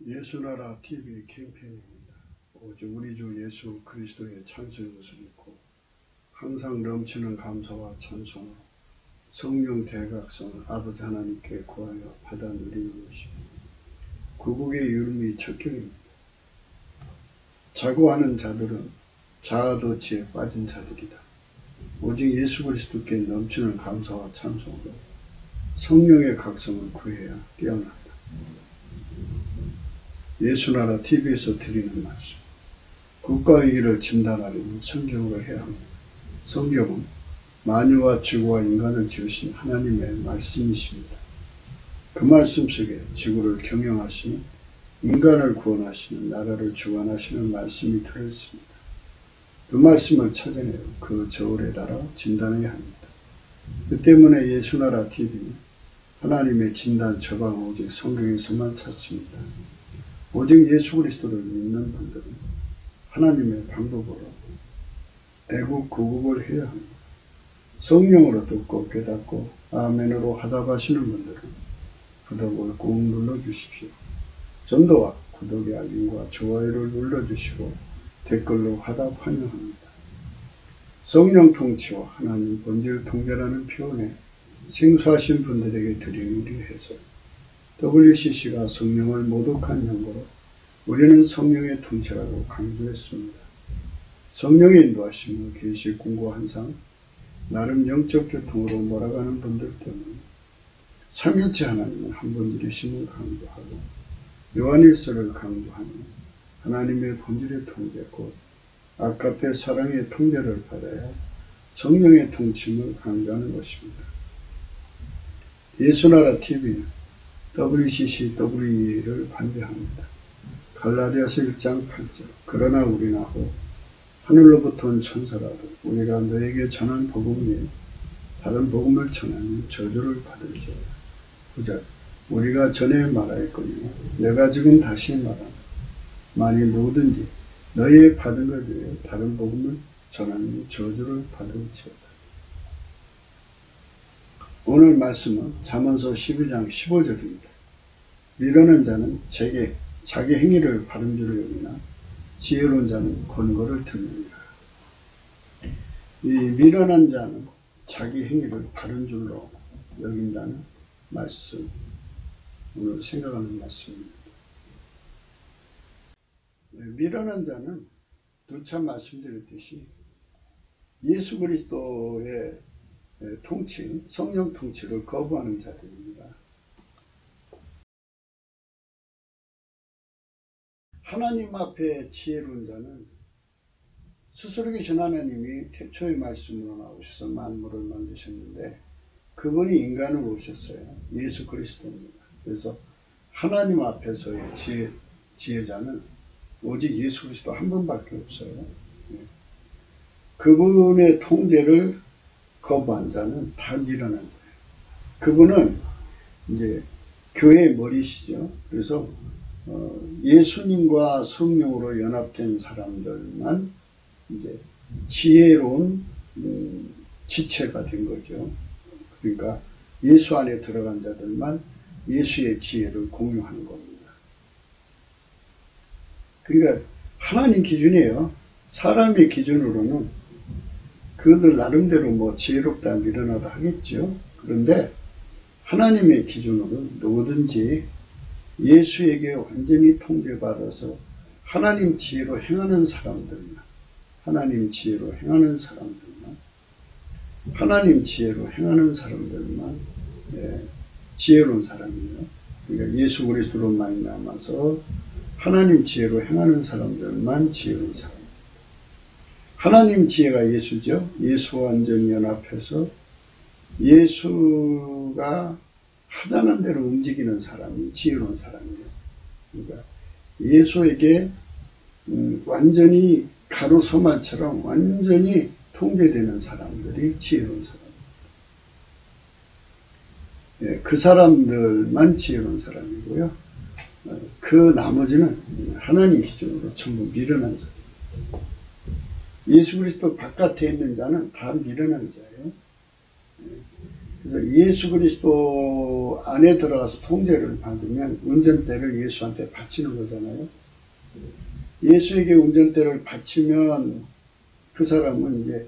예수나라 TV 캠페인입니다. 오직 우리 주 예수 그리스도의 찬송의 것을 믿고 항상 넘치는 감사와 찬송으로 성령 대각성을 아버지 하나님께 구하여 받아 누리는 것이 구국의 유름이 척결입니다. 자고하는 자들은 자아도취에 빠진 자들이다. 오직 예수 그리스도께 넘치는 감사와 찬송으로 성령의 각성을 구해야 깨어난다. 예수나라 TV에서 드리는 말씀. 국가의 일을 진단하려면 성경으로 해야 합니다. 성경은 만유와 지구와 인간을 지으신 하나님의 말씀이십니다. 그 말씀 속에 지구를 경영하시는 인간을 구원하시는 나라를 주관하시는 말씀이 들어있습니다. 그 말씀을 찾아내어 그 저울에 달아 진단해야 합니다. 그 때문에 예수나라 TV는 하나님의 진단 처방은 오직 성경에서만 찾습니다. 오직 예수 그리스도를 믿는 분들은 하나님의 방법으로 애국 구국을 해야 합니다. 성령으로 듣고 깨닫고 아멘으로 화답하시는 분들은 구독을 꾹 눌러주십시오. 전도와 구독의 알림과 좋아요를 눌러주시고 댓글로 화답 환영합니다. 성령 통치와 하나님 본질 통제라는 표현에 생소하신 분들에게 드리는 우리 해설. WCC가 성령을 모독한 연고로 우리는 성령의 통치라고 강조했습니다. 성령의 인도하심을 계시 공고 한상 나름 영적 교통으로 몰아가는 분들 때문에 삼위일체 하나님은 한 분이심을 강조하고 요한일서를 강조하는 하나님의 본질의 통제 곧 아까페 사랑의 통제를 받아야 성령의 통치를 강조하는 것입니다. 예수나라 TV는 WCC, WE를 반대합니다. 갈라디아서 1장 8절 그러나 우리나 호 하늘로부터 온 천사라도 우리가 너에게 전한 복음 외에 다른 복음을 전하면 저주를 받을지어다. 9절 우리가 전에 말하였거니와 내가 지금 다시 말하노 만일 누구든지 너희 받은 것 외에 다른 복음을 전하면 저주를 받을지어다. 오늘 말씀은 잠언서 12장 15절입니다. 미련한 자는 자기 행위를 바른 줄로 여기나 지혜로운 자는 권고를 듣느니라. 이 미련한 자는 자기 행위를 바른 줄로 여긴다는 말씀, 오늘 생각하는 말씀입니다. 미련한 자는 누차 말씀드렸듯이 예수 그리스도의 통치, 성령 통치를 거부하는 자들입니다. 하나님 앞에 지혜로운 자는 스스로 계신 하나님이 태초의 말씀으로 나오셔서 만물을 만드셨는데 그분이 인간으로 오셨어요. 예수 그리스도입니다. 그래서 하나님 앞에서의 지혜자는 오직 예수 그리스도 한 분밖에 없어요. 그분의 통제를 거부한 자는 다 미련한 거예요. 그분은 이제 교회의 머리시죠. 그래서 예수님과 성령으로 연합된 사람들만 이제 지혜로운 지체가 된 거죠. 그러니까 예수 안에 들어간 자들만 예수의 지혜를 공유하는 겁니다. 그러니까 하나님 기준이에요. 사람의 기준으로는 그들 나름대로 뭐 지혜롭다 미련하다 하겠죠. 그런데 하나님의 기준으로는 누구든지 예수에게 완전히 통제받아서 하나님 지혜로 행하는 사람들만 하나님 지혜로 행하는 사람들만 지혜로운 사람이에요. 그러니까 예수 그리스도로 말미암아서 하나님 지혜로 행하는 사람들만 지혜로운 사람. 하나님 지혜가 예수죠. 예수와 완전히 연합해서 예수가 하자는 대로 움직이는 사람이 지혜로운 사람이에요. 그러니까 예수에게 완전히 가로소말처럼 완전히 통제되는 사람들이 지혜로운 사람입니다. 그 사람들만 지혜로운 사람이고요. 그 나머지는 하나님 기준으로 전부 미련한 자예요. 예수 그리스도 바깥에 있는 자는 다 미련한 자예요. 그래서 그래서 예수 그리스도 안에 들어가서 통제를 받으면 운전대를 예수한테 바치는 거잖아요. 예수에게 운전대를 바치면 그 사람은 이제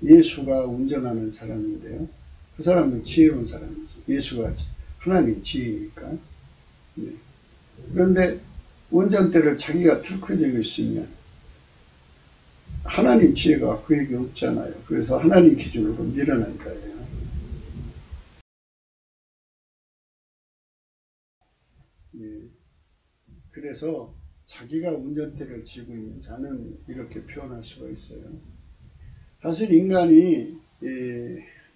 예수가 운전하는 사람인데요. 그 사람은 지혜로운 사람이죠. 예수가 하나님 지혜니까. 네. 그런데 운전대를 자기가 틀어지고 있으면 하나님 지혜가 그에게 없잖아요. 그래서 하나님 기준으로 밀어낼 거예요. 예. 그래서 자기가 운전대를 쥐고 있는 자는 이렇게 표현할 수가 있어요. 사실 인간이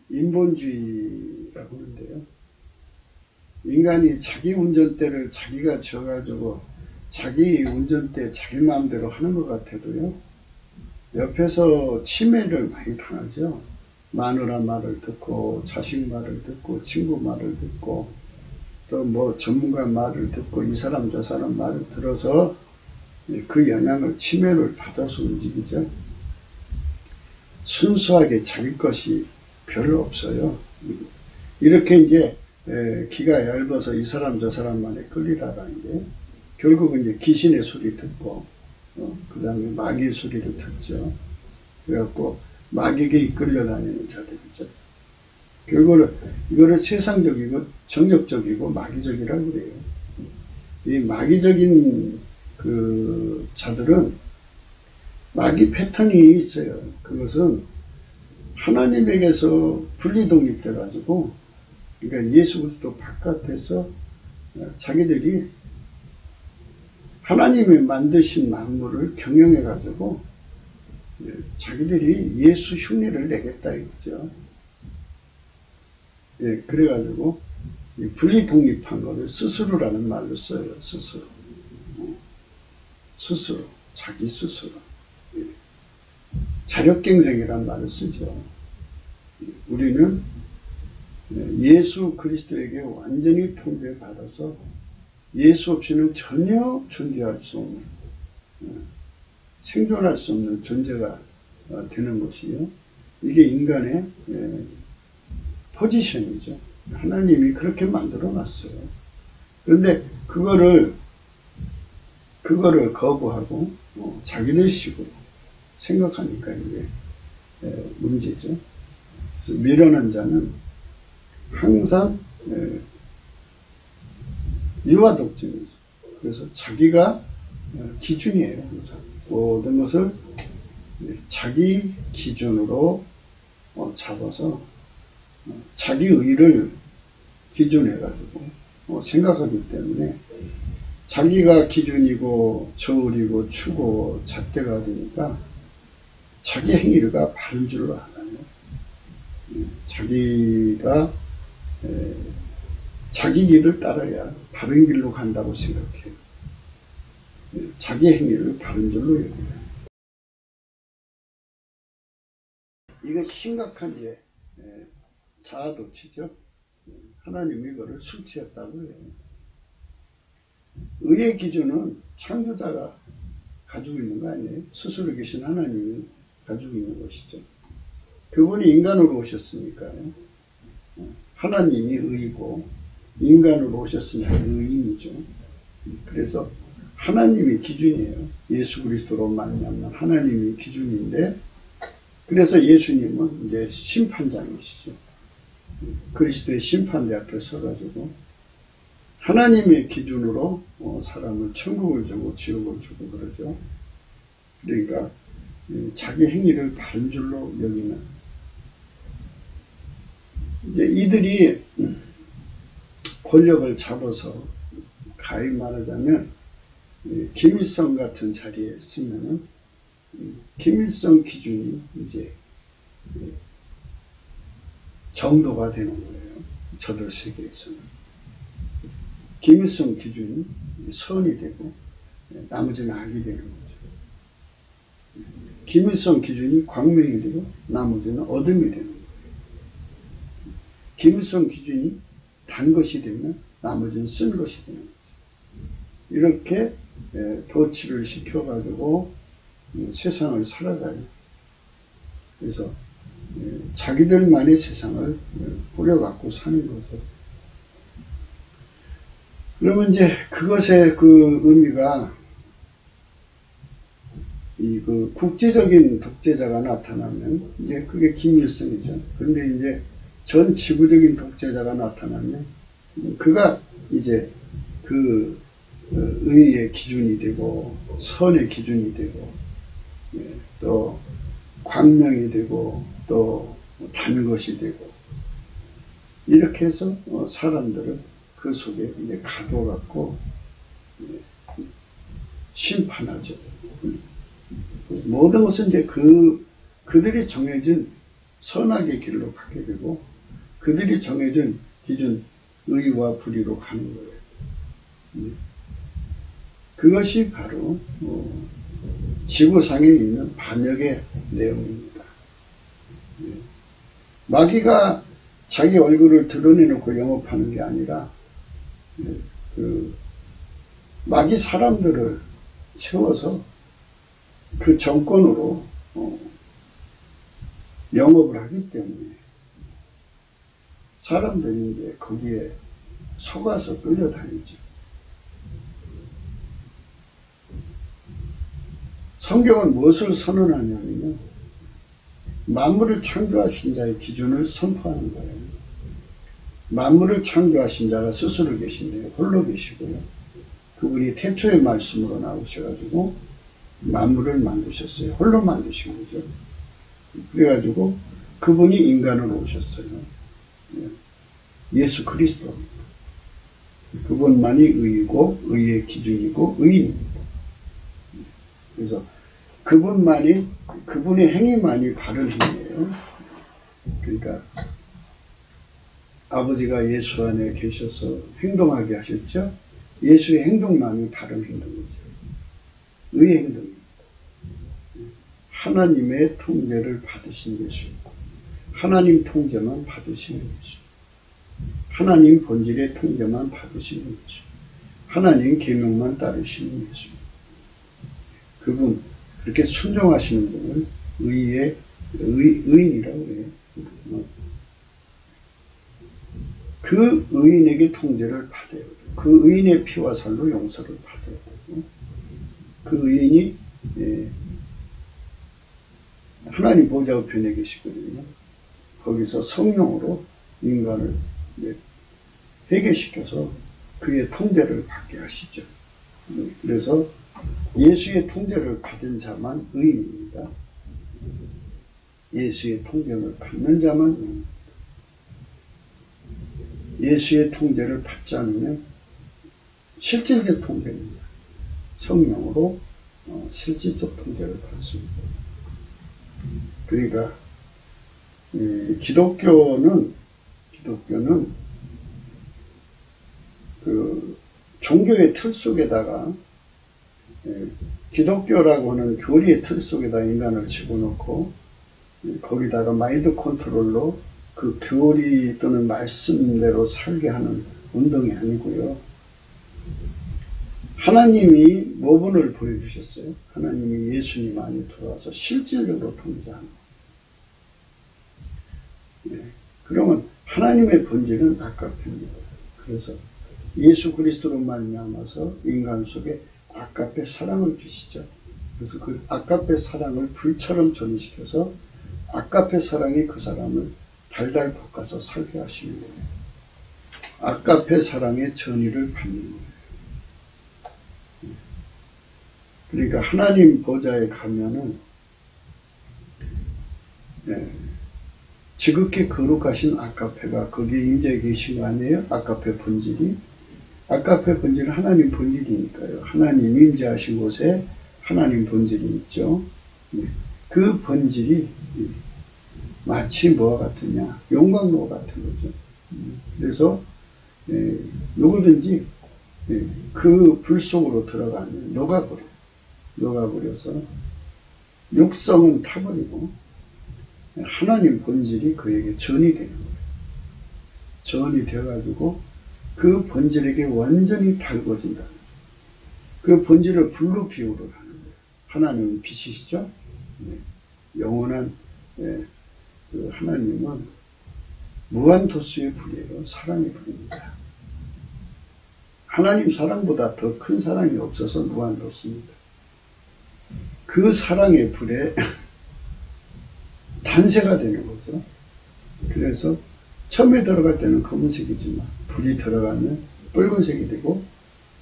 인본주의라고 하는데요. 인간이 자기 운전대를 자기가 져가지고 자기 운전대 자기 마음대로 하는 것 같아도요. 옆에서 침해를 많이 당하죠. 마누라 말을 듣고 자식 말을 듣고 친구 말을 듣고 또 뭐 전문가 말을 듣고 이 사람 저 사람 말을 들어서 그 영향을 침해를 받아서 움직이죠. 순수하게 자기 것이 별로 없어요. 이렇게 이제 기가 얇아서 이 사람 저 사람만에 끌리라라는 게 결국은 이제 귀신의 소리 듣고 그 다음에 마귀의 소리를 듣죠. 그래갖고 마귀에게 이끌려 다니는 자들이죠. 결국은 이거를 세상적이고 정력적이고 마귀적이라고 그래요. 이 마귀적인 그 자들은 마귀 패턴이 있어요. 그것은 하나님에게서 분리 독립돼 가지고 그러니까 예수 그리스도 바깥에서 자기들이 하나님이 만드신 만물을 경영해 가지고 자기들이 예수 흉내를 내겠다 이거죠. 예, 그래가지고 분리 독립한 거를 스스로라는 말로 써요. 스스로. 스스로. 자기 스스로. 예. 자력갱생이라는 말을 쓰죠. 우리는 예수 그리스도에게 완전히 통제받아서 예수 없이는 전혀 존재할 수 없는 생존할 수 없는 존재가 되는 것이요. 이게 인간의 포지션이죠. 하나님이 그렇게 만들어 놨어요. 그런데 그거를 거부하고 자기들 식으로 생각하니까 이게 문제죠. 그래서 미련한 자는 항상 유아독점이죠. 그래서 자기가 기준이에요. 항상 모든 것을 자기 기준으로 잡아서 자기 의를 기준해가지고 생각하기 때문에 자기가 기준이고 저울이고 추고 잣대가 되니까 자기 행위가 바른 줄로 알아요. 자기가 자기 길을 따라야 바른 길로 간다고 생각해요. 자기 행위를 바른 줄로 여겨요. 이거 심각한 게 자아도취죠. 하나님이 이거를 술 취했다고 해요. 의의 기준은 창조자가 가지고 있는 거 아니에요? 스스로 계신 하나님이 가지고 있는 것이죠. 그분이 인간으로 오셨으니까요. 하나님이 의이고 인간으로 오셨으니까 의인이죠. 그래서 하나님이 기준이에요. 예수 그리스도로 말미암는 하나님이 기준인데 그래서 예수님은 이제 심판장이시죠. 그리스도의 심판대 앞에 서가지고 하나님의 기준으로 사람을 천국을 주고 지옥을 주고 그러죠. 그러니까 자기 행위를 바른 줄로 여기는 이제 이들이 권력을 잡아서 가히 말하자면 김일성 같은 자리에 있으면은 김일성 기준이 이제 정도가 되는 거예요. 저들 세계에서는. 김일성 기준이 선이 되고 나머지는 악이 되는 거죠. 김일성 기준이 광명이 되고 나머지는 어둠이 되는 거예요. 김일성 기준이 단 것이 되면 나머지는 쓴 것이 되는 거죠. 이렇게 도치를 시켜가지고 세상을 살아가요. 그래서 자기들만의 세상을 꾸려갖고 사는 거죠. 그러면 이제 그것의 그 의미가 그 국제적인 독재자가 나타나면 이제 그게 김일성이죠. 그런데 이제 전 지구적인 독재자가 나타나면 그가 이제 그 의의 기준이 되고 선의 기준이 되고 또 광명이 되고 또 단 것이 되고 이렇게 해서 사람들을 그 속에 이제 가둬갖고 심판하죠. 모든 것은 이제 그들이 정해진 선악의 길로 가게 되고 그들이 정해진 기준 의와 불의로 가는 거예요. 그것이 바로 지구상에 있는 반역의 내용입니다. 마귀가 자기 얼굴을 드러내놓고 영업하는 게 아니라 마귀 사람들을 세워서 그 정권으로 영업을 하기 때문에 사람들이 이제 거기에 속아서 끌려다니죠. 성경은 무엇을 선언하냐면요, 만물을 창조하신 자의 기준을 선포하는 거예요. 만물을 창조하신 자가 스스로 계신데요, 홀로 계시고요. 그분이 태초의 말씀으로 나오셔가지고 만물을 만드셨어요. 홀로 만드신 거죠. 그래가지고 그분이 인간으로 오셨어요. 예수 그리스도. 그분만이 의이고 의의 기준이고 의인입니다. 그래서 그분의 행위만이 바른 행위예요. 그러니까 아버지가 예수 안에 계셔서 행동하게 하셨죠. 예수의 행동만이 바른 행동이죠. 의의 행동입니다. 하나님의 통제를 받으신 예수이고 하나님 통제만 받으시는 예수, 하나님 본질의 통제만 받으시는 예수, 하나님 계명만 따르시는 예수. 그분, 그렇게 순종하시는 분을 의인이라고 해요. 그 의인에게 통제를 받아야 돼요. 그 의인의 피와 살로 용서를 받아야 되고, 그 의인이 하나님 보좌 우편에 계시거든요. 거기서 성령으로 인간을 회개시켜서 그의 통제를 받게 하시죠. 그래서 예수의 통제를 받은 자만 의인입니다. 예수의 통제를 받는 자만 의인입니다. 예수의 통제를 받지 않으면 실질적 통제입니다. 성령으로 실질적 통제를 받습니다. 그러니까 기독교는 그 종교의 틀 속에다가 기독교라고 하는 교리의 틀 속에다 인간을 집어넣고 거기다가 마인드 컨트롤로 그 교리 또는 말씀대로 살게 하는 운동이 아니고요. 하나님이 모본을 보여주셨어요. 하나님이 예수님 안에 들어와서 실질적으로 통제하는 거예요. 그러면 하나님의 본질은 아까페입니다. 그래서 예수 그리스도로 말미암아서 인간 속에 아까페 사랑을 주시죠. 그래서 그 아까페 사랑을 불처럼 전이시켜서 아까페 사랑이 그 사람을 달달 볶아서 살게 하시는 거예요. 아까페 사랑의 전의를 받는 거예요. 그러니까 하나님 보좌에 가면은 지극히 거룩하신 아까페가 거기에 임재해 계신 거 아니에요? 아까페 본질이. 아까페 본질은 하나님 본질이니까요. 하나님 임재하신 곳에 하나님 본질이 있죠. 그 본질이 마치 뭐와 같으냐? 용광로 같은 거죠. 그래서 누구든지 그 불 속으로 들어가면 녹아버려서 육성은 타버리고 하나님 본질이 그에게 전이 되는 거예요. 전이 되어가지고 그 본질에게 완전히 달궈진다는 거죠. 그 본질을 불로 비유를 하는 거예요. 하나님은 빛이시죠. 영원한 그 하나님은 무한도수의 불이에요. 사랑의 불입니다. 하나님 사랑보다 더 큰 사랑이 없어서 무한도수입니다. 그 사랑의 불에 단세가 되는 거죠. 그래서 처음에 들어갈 때는 검은색이지만 불이 들어가면 붉은색이 되고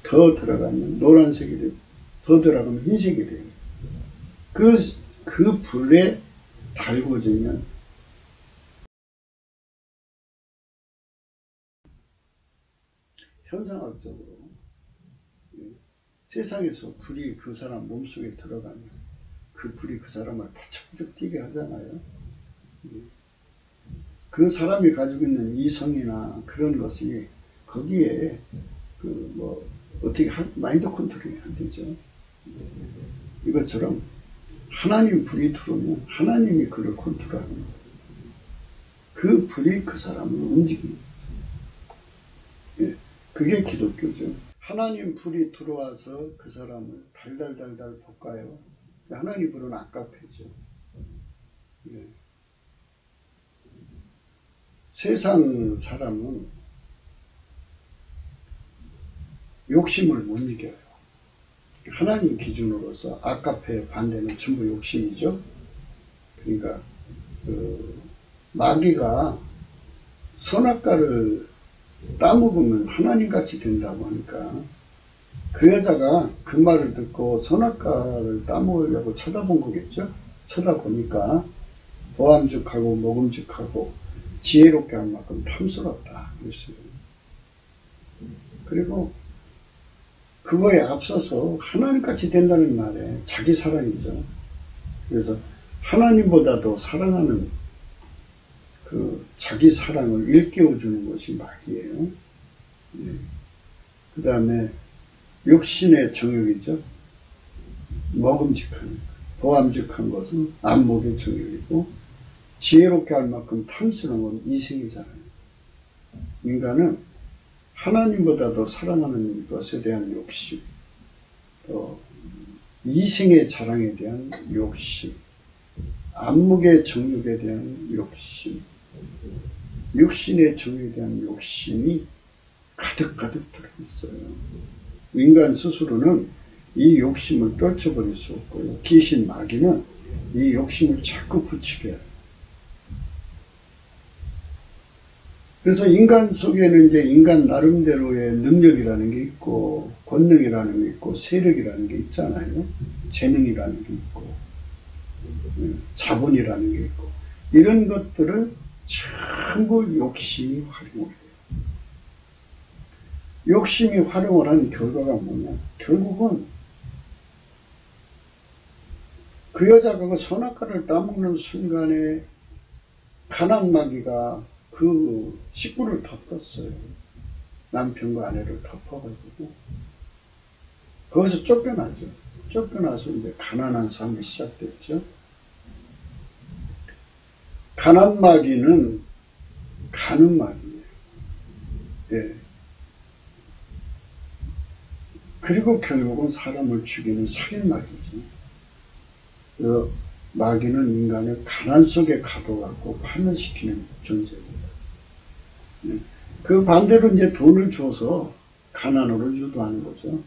더 들어가면 노란색이 되고 더 들어가면 흰색이 돼요. 그 불에 달궈지면 현상학적으로 세상에서 불이 그 사람 몸속에 들어가면 그 불이 그 사람을 바짝바짝 뛰게 하잖아요. 그 사람이 가지고 있는 이성이나 그런 것이 거기에 어떻게 마인드 컨트롤이 안 되죠. 이것처럼 하나님 불이 들어오면 하나님이 그를 컨트롤합니다. 그 불이 그 사람을 움직입니다. 그게 기독교죠. 하나님 불이 들어와서 그 사람을 달달달달 볶아요. 하나님 불은 아까패죠. 세상 사람은 욕심을 못 이겨요. 하나님 기준으로서 아까패 반대는 전부 욕심이죠. 그러니까 마귀가 선악과를 따먹으면 하나님같이 된다고 하니까 그 여자가 그 말을 듣고 선악과를 따먹으려고 쳐다본 거겠죠. 쳐다보니까 보암직하고 먹음직하고 지혜롭게 할 만큼 탐스럽다 그랬어요. 그리고 그거에 앞서서 하나님같이 된다는 말에 자기 사랑이죠. 그래서 하나님보다도 사랑하는 그 자기 사랑을 일깨워주는 것이 마귀예요. 그 다음에 육신의 정욕이죠. 먹음직한, 보암직한 것은 안목의 정욕이고 지혜롭게 할 만큼 탐스러운 건 이생이잖아요. 인간은 하나님보다도 사랑하는 것에 대한 욕심, 또 이생의 자랑에 대한 욕심, 안목의 정욕에 대한 욕심, 육신의 정욕에 대한 욕심이 가득가득 들어있어요. 인간 스스로는 이 욕심을 떨쳐버릴 수 없고요. 귀신 마귀는 이 욕심을 자꾸 부추게 해요. 그래서 인간 속에는 이제 인간 나름대로의 능력이라는 게 있고, 권능이라는 게 있고, 세력이라는 게 있잖아요. 재능이라는 게 있고, 자본이라는 게 있고, 이런 것들을 전부 욕심이 활용을 해요. 욕심이 활용을 한 결과가 뭐냐? 결국은 그 여자가 그 선악과를 따먹는 순간에 가난 마귀가 그 식구를 덮었어요. 남편과 아내를 덮어가지고 거기서 쫓겨나죠. 쫓겨나서 이제 가난한 삶이 시작됐죠. 가난 마귀는 가는 마귀예요. 예. 그리고 결국은 사람을 죽이는 살인 마귀죠. 그 마귀는 인간을 가난 속에 가둬갖고 파멸시키는 존재입니다. 그 반대로 이제 돈을 줘서 가난으로 유도하는 거죠.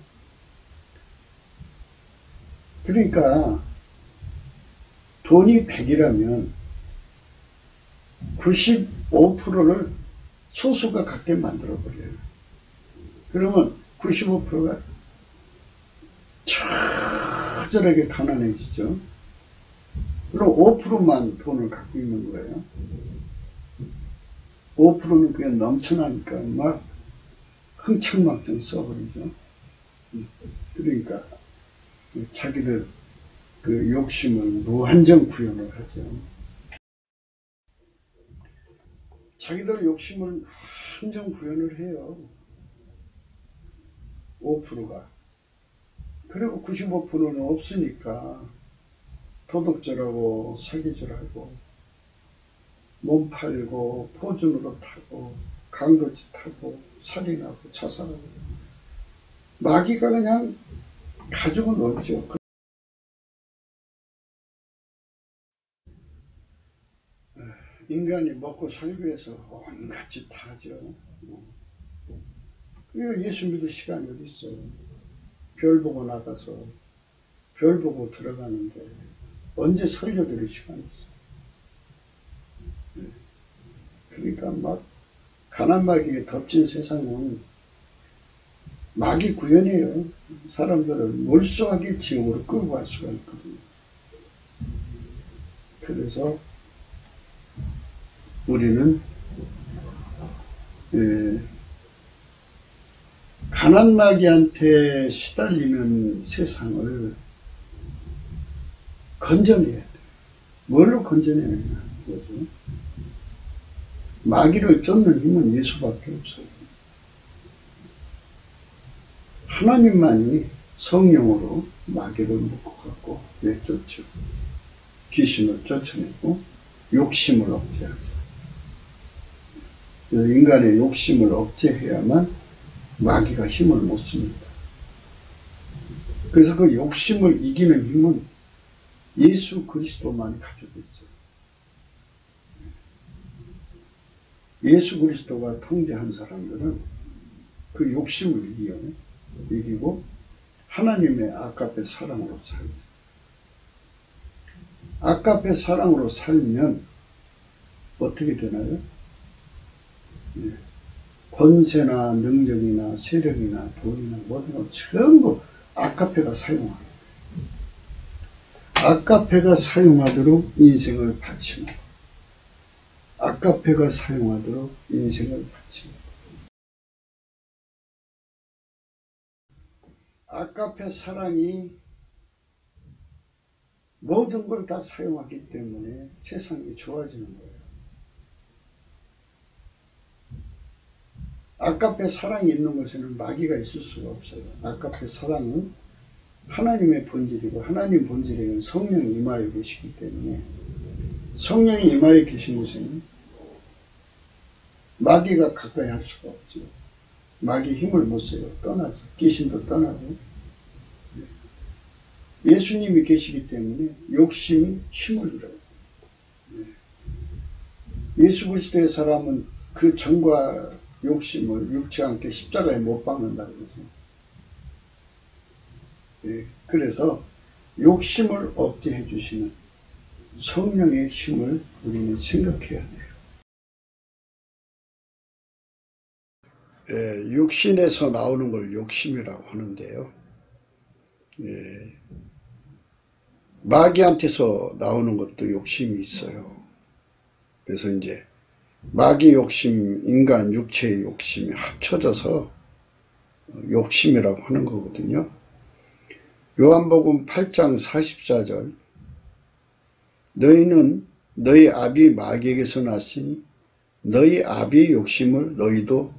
그러니까 돈이 100이라면 95%를 소수가 갖게 만들어버려요. 그러면 95%가 처절하게 가난해지죠. 그럼 5%만 돈을 갖고 있는 거예요. 5%는 그냥 넘쳐나니까 막 흥청망청 써버리죠. 그러니까 자기들 그 욕심을 무한정 구현을 하죠. 자기들 욕심을 무한정 구현을 해요. 5%가. 그리고 95%는 없으니까 도둑질하고 사기질하고 몸 팔고 포준으로 타고 강도짓 하고 살인하고 자살하고 마귀가 그냥 가지고 놀죠. 인간이 먹고 살기 위해서 온갖 짓 다 하죠. 그리고 예수 믿을 시간이 어디 있어요. 별 보고 나가서 별 보고 들어가는데 언제 설교 들을 시간이 있어요. 그러니까 막 가난 마귀에 덮친 세상은 마귀 구현이에요. 사람들을 몰수하게 지옥으로 끌고 갈 수가 있거든요. 그래서 우리는 가난 마귀한테 시달리는 세상을 건져내야 돼요. 뭘로 건져내느냐 그거죠. 마귀를 쫓는 힘은 예수밖에 없어요. 하나님만이 성령으로 마귀를 묶어갖고 내쫓죠. 귀신을 쫓아내고 욕심을 억제하죠. 인간의 욕심을 억제해야만 마귀가 힘을 못 씁니다. 그래서 그 욕심을 이기는 힘은 예수 그리스도만이 가지고 있어요. 예수 그리스도가 통제한 사람들은 그 욕심을 이기고 하나님의 아까페 사랑으로 살죠. 아까페 사랑으로 살면 어떻게 되나요? 권세나 능력이나 세력이나 돈이나 모든 것 전부 아까페가 사용합니다. 아까페가 사용하도록 인생을 바치는 것. 아까페가 사용하도록 인생을 바치는 것. 아까페 사랑이 모든 걸 다 사용하기 때문에 세상이 좋아지는 거예요. 아까페 사랑이 있는 곳에는 마귀가 있을 수가 없어요. 아까페 사랑은 하나님의 본질이고 하나님 본질에는 성령이 임하여 계시기 때문에 성령이 임하여 계신 곳에는 마귀가 가까이 할 수가 없죠. 마귀 힘을 못 써요. 떠나죠. 귀신도 떠나고. 예수님이 계시기 때문에 욕심이 힘을 잃어요. 예수 그리스도의 사람은 그 정과 욕심을 육체 함께 십자가에 못 박는다는 거죠. 그래서 욕심을 억제해 주시는 성령의 힘을 우리는 생각해야 돼요. 육신에서 나오는 걸 욕심이라고 하는데요. 마귀한테서 나오는 것도 욕심이 있어요. 그래서 이제 마귀 욕심, 인간 육체의 욕심이 합쳐져서 욕심이라고 하는 거거든요. 요한복음 8장 44절 너희는 너희 아비 마귀에게서 났으니 너희 아비의 욕심을 너희도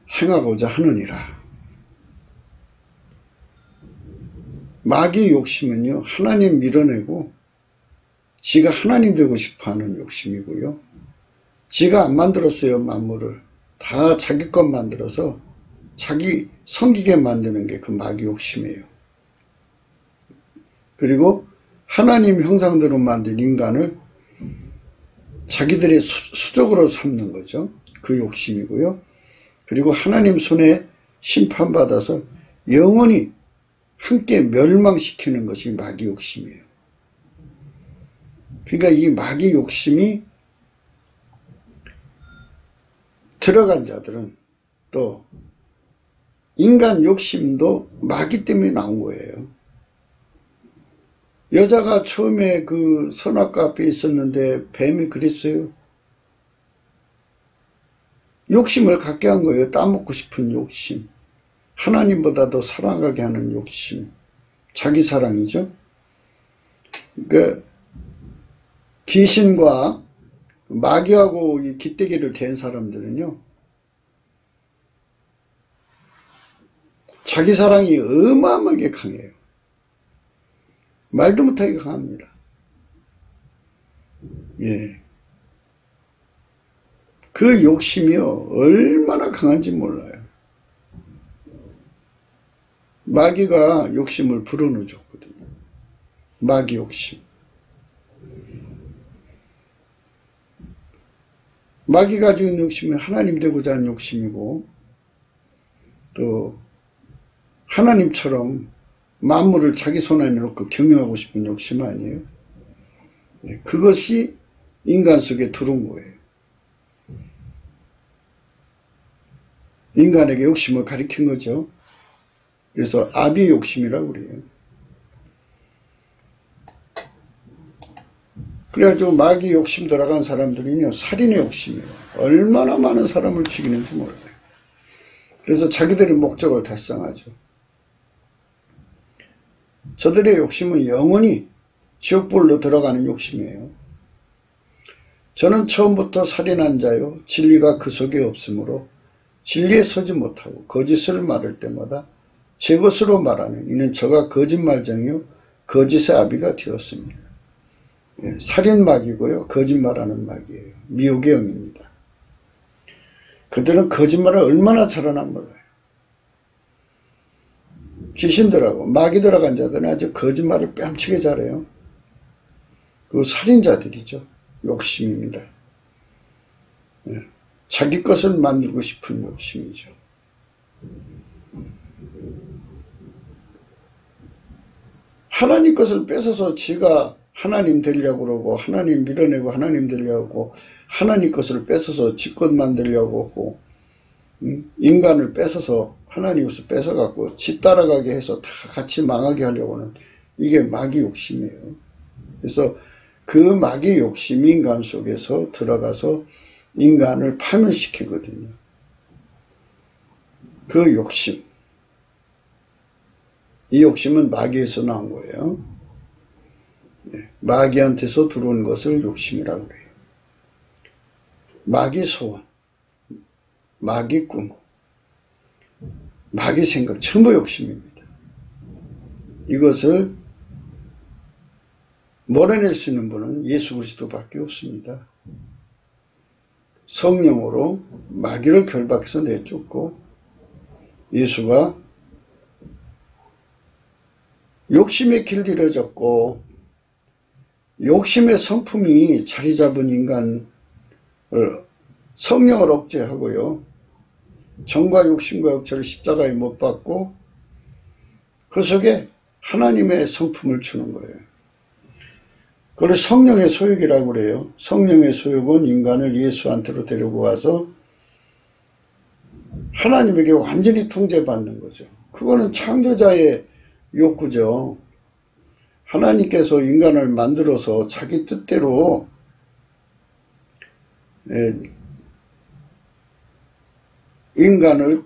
행하고자 하느니라. 마귀의 욕심은요, 하나님 밀어내고 지가 하나님 되고 싶어하는 욕심이고요. 지가 안 만들었어요. 만물을 다 자기 것 만들어서 자기 섬기게 만드는 게 그 마귀 욕심이에요. 그리고 하나님 형상대로 만든 인간을 자기들의 수적으로 삼는 거죠. 그 욕심이고요. 그리고 하나님 손에 심판받아서 영원히 함께 멸망시키는 것이 마귀 욕심이에요. 그러니까 이 마귀 욕심이 들어간 자들은 또 인간 욕심도 마귀 때문에 나온 거예요. 여자가 처음에 그 선악과 앞에 있었는데 뱀이 그랬어요. 욕심을 갖게 한 거예요. 따먹고 싶은 욕심. 하나님보다 더 사랑하게 하는 욕심. 자기 사랑이죠. 그러니까 귀신과 마귀하고 이 깃대기를 댄 사람들은요, 자기 사랑이 어마어마하게 강해요. 말도 못하게 강합니다. 그 욕심이요, 얼마나 강한지 몰라요. 마귀가 욕심을 불어넣어줬거든요. 마귀 욕심. 마귀가 가지고 있는 욕심이 하나님 되고자 하는 욕심이고, 또 하나님처럼 만물을 자기 손 안에 놓고 경영하고 싶은 욕심 아니에요. 그것이 인간 속에 들어온 거예요. 인간에게 욕심을 가리킨 거죠. 그래서 아비의 욕심이라고 그래요. 그래가지고 마귀 욕심 들어간 사람들은요, 살인의 욕심이에요. 얼마나 많은 사람을 죽이는지 몰라요. 그래서 자기들의 목적을 달성하죠. 저들의 욕심은 영원히 지옥불로 들어가는 욕심이에요. 저는 처음부터 살인한 자요, 진리가 그 속에 없으므로 진리에 서지 못하고 거짓을 말할 때마다 제 것으로 말하는 이는 저가 거짓말쟁이요 거짓의 아비가 되었습니다. 살인마귀고요, 거짓말하는 마귀예요. 미혹의 영입니다. 그들은 거짓말을 얼마나 잘하나 몰라요. 귀신들하고 마귀 들어간 자들은 아주 거짓말을 뺨치게 잘해요. 그 살인자들이죠. 욕심입니다. 자기 것을 만들고 싶은 욕심이죠. 하나님 것을 뺏어서 지가 하나님 되려고 그러고, 하나님 밀어내고 하나님 되려고, 하나님 것을 뺏어서 지 것 만들려고 하고, 인간을 뺏어서 하나님 것을 뺏어갖고 지 따라가게 해서 다 같이 망하게 하려고 하는, 이게 마귀 욕심이에요. 그래서 그 마귀 욕심이 인간 속에서 들어가서 인간을 파멸시키거든요. 그 욕심, 이 욕심은 마귀에서 나온 거예요. 마귀한테서 들어온 것을 욕심이라고 해요. 마귀 소원, 마귀 꿈, 마귀 생각, 전부 욕심입니다. 이것을 몰아낼 수 있는 분은 예수 그리스도밖에 없습니다. 성령으로 마귀를 결박해서 내쫓고, 예수가 욕심의 길 잃어졌고 욕심의 성품이 자리 잡은 인간을 성령을 억제하고요, 정과 욕심과 역체를 십자가에 못 박고 그 속에 하나님의 성품을 주는 거예요. 그걸 성령의 소욕이라고 그래요. 성령의 소욕은 인간을 예수한테로 데리고 가서 하나님에게 완전히 통제받는 거죠. 그거는 창조자의 욕구죠. 하나님께서 인간을 만들어서 자기 뜻대로 인간을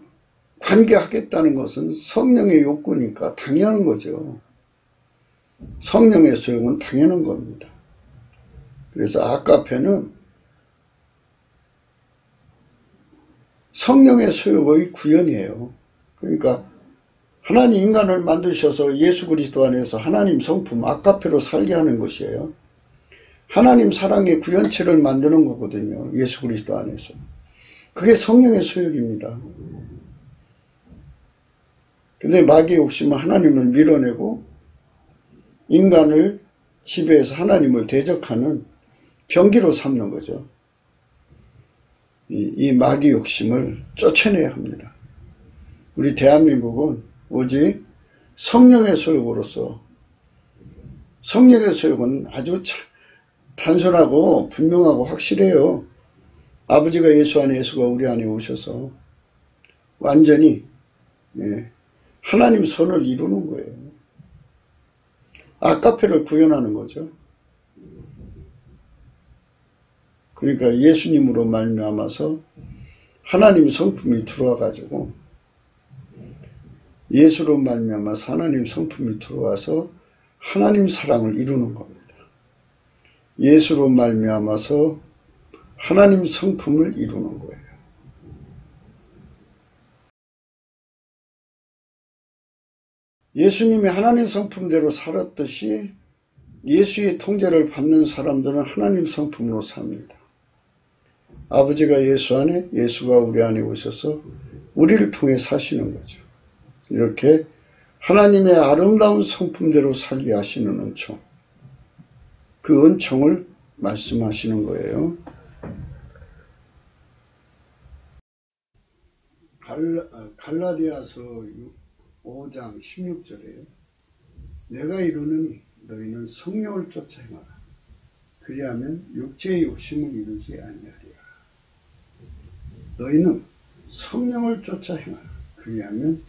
관계하겠다는 것은 성령의 욕구니까 당연한 거죠. 성령의 소욕은 당연한 겁니다. 그래서 아까페는 성령의 소욕의 구현이에요. 그러니까 하나님 인간을 만드셔서 예수 그리스도 안에서 하나님 성품 아까페로 살게 하는 것이에요. 하나님 사랑의 구현체를 만드는 거거든요. 예수 그리스도 안에서. 그게 성령의 소욕입니다. 근데 마귀의 욕심은 하나님을 밀어내고 인간을 지배해서 하나님을 대적하는 병기로 삼는 거죠. 이 마귀 욕심을 쫓아내야 합니다. 우리 대한민국은 오직 성령의 소욕으로서, 성령의 소욕은 아주 단순하고 분명하고 확실해요. 아버지가 예수 안에, 예수가 우리 안에 오셔서 완전히 하나님 선을 이루는 거예요. 아까페를 구현하는 거죠. 그러니까 예수님으로 말미암아서 하나님 성품이 들어와 가지고, 예수로 말미암아서 하나님 성품이 들어와서 하나님 사랑을 이루는 겁니다. 예수로 말미암아서 하나님 성품을 이루는 거예요. 예수님이 하나님 성품대로 살았듯이 예수의 통제를 받는 사람들은 하나님 성품으로 삽니다. 아버지가 예수 안에, 예수가 우리 안에 오셔서 우리를 통해 사시는 거죠. 이렇게 하나님의 아름다운 성품대로 살게 하시는 은총, 그 은총을 말씀하시는 거예요. 갈라디아서 5장 16절에 내가 이루느니 너희는 성령을 쫓아 행하라. 그리하면 육체의 욕심을 이루지 아니하리라. 너희는 성령을 쫓아 행하라. 그리하면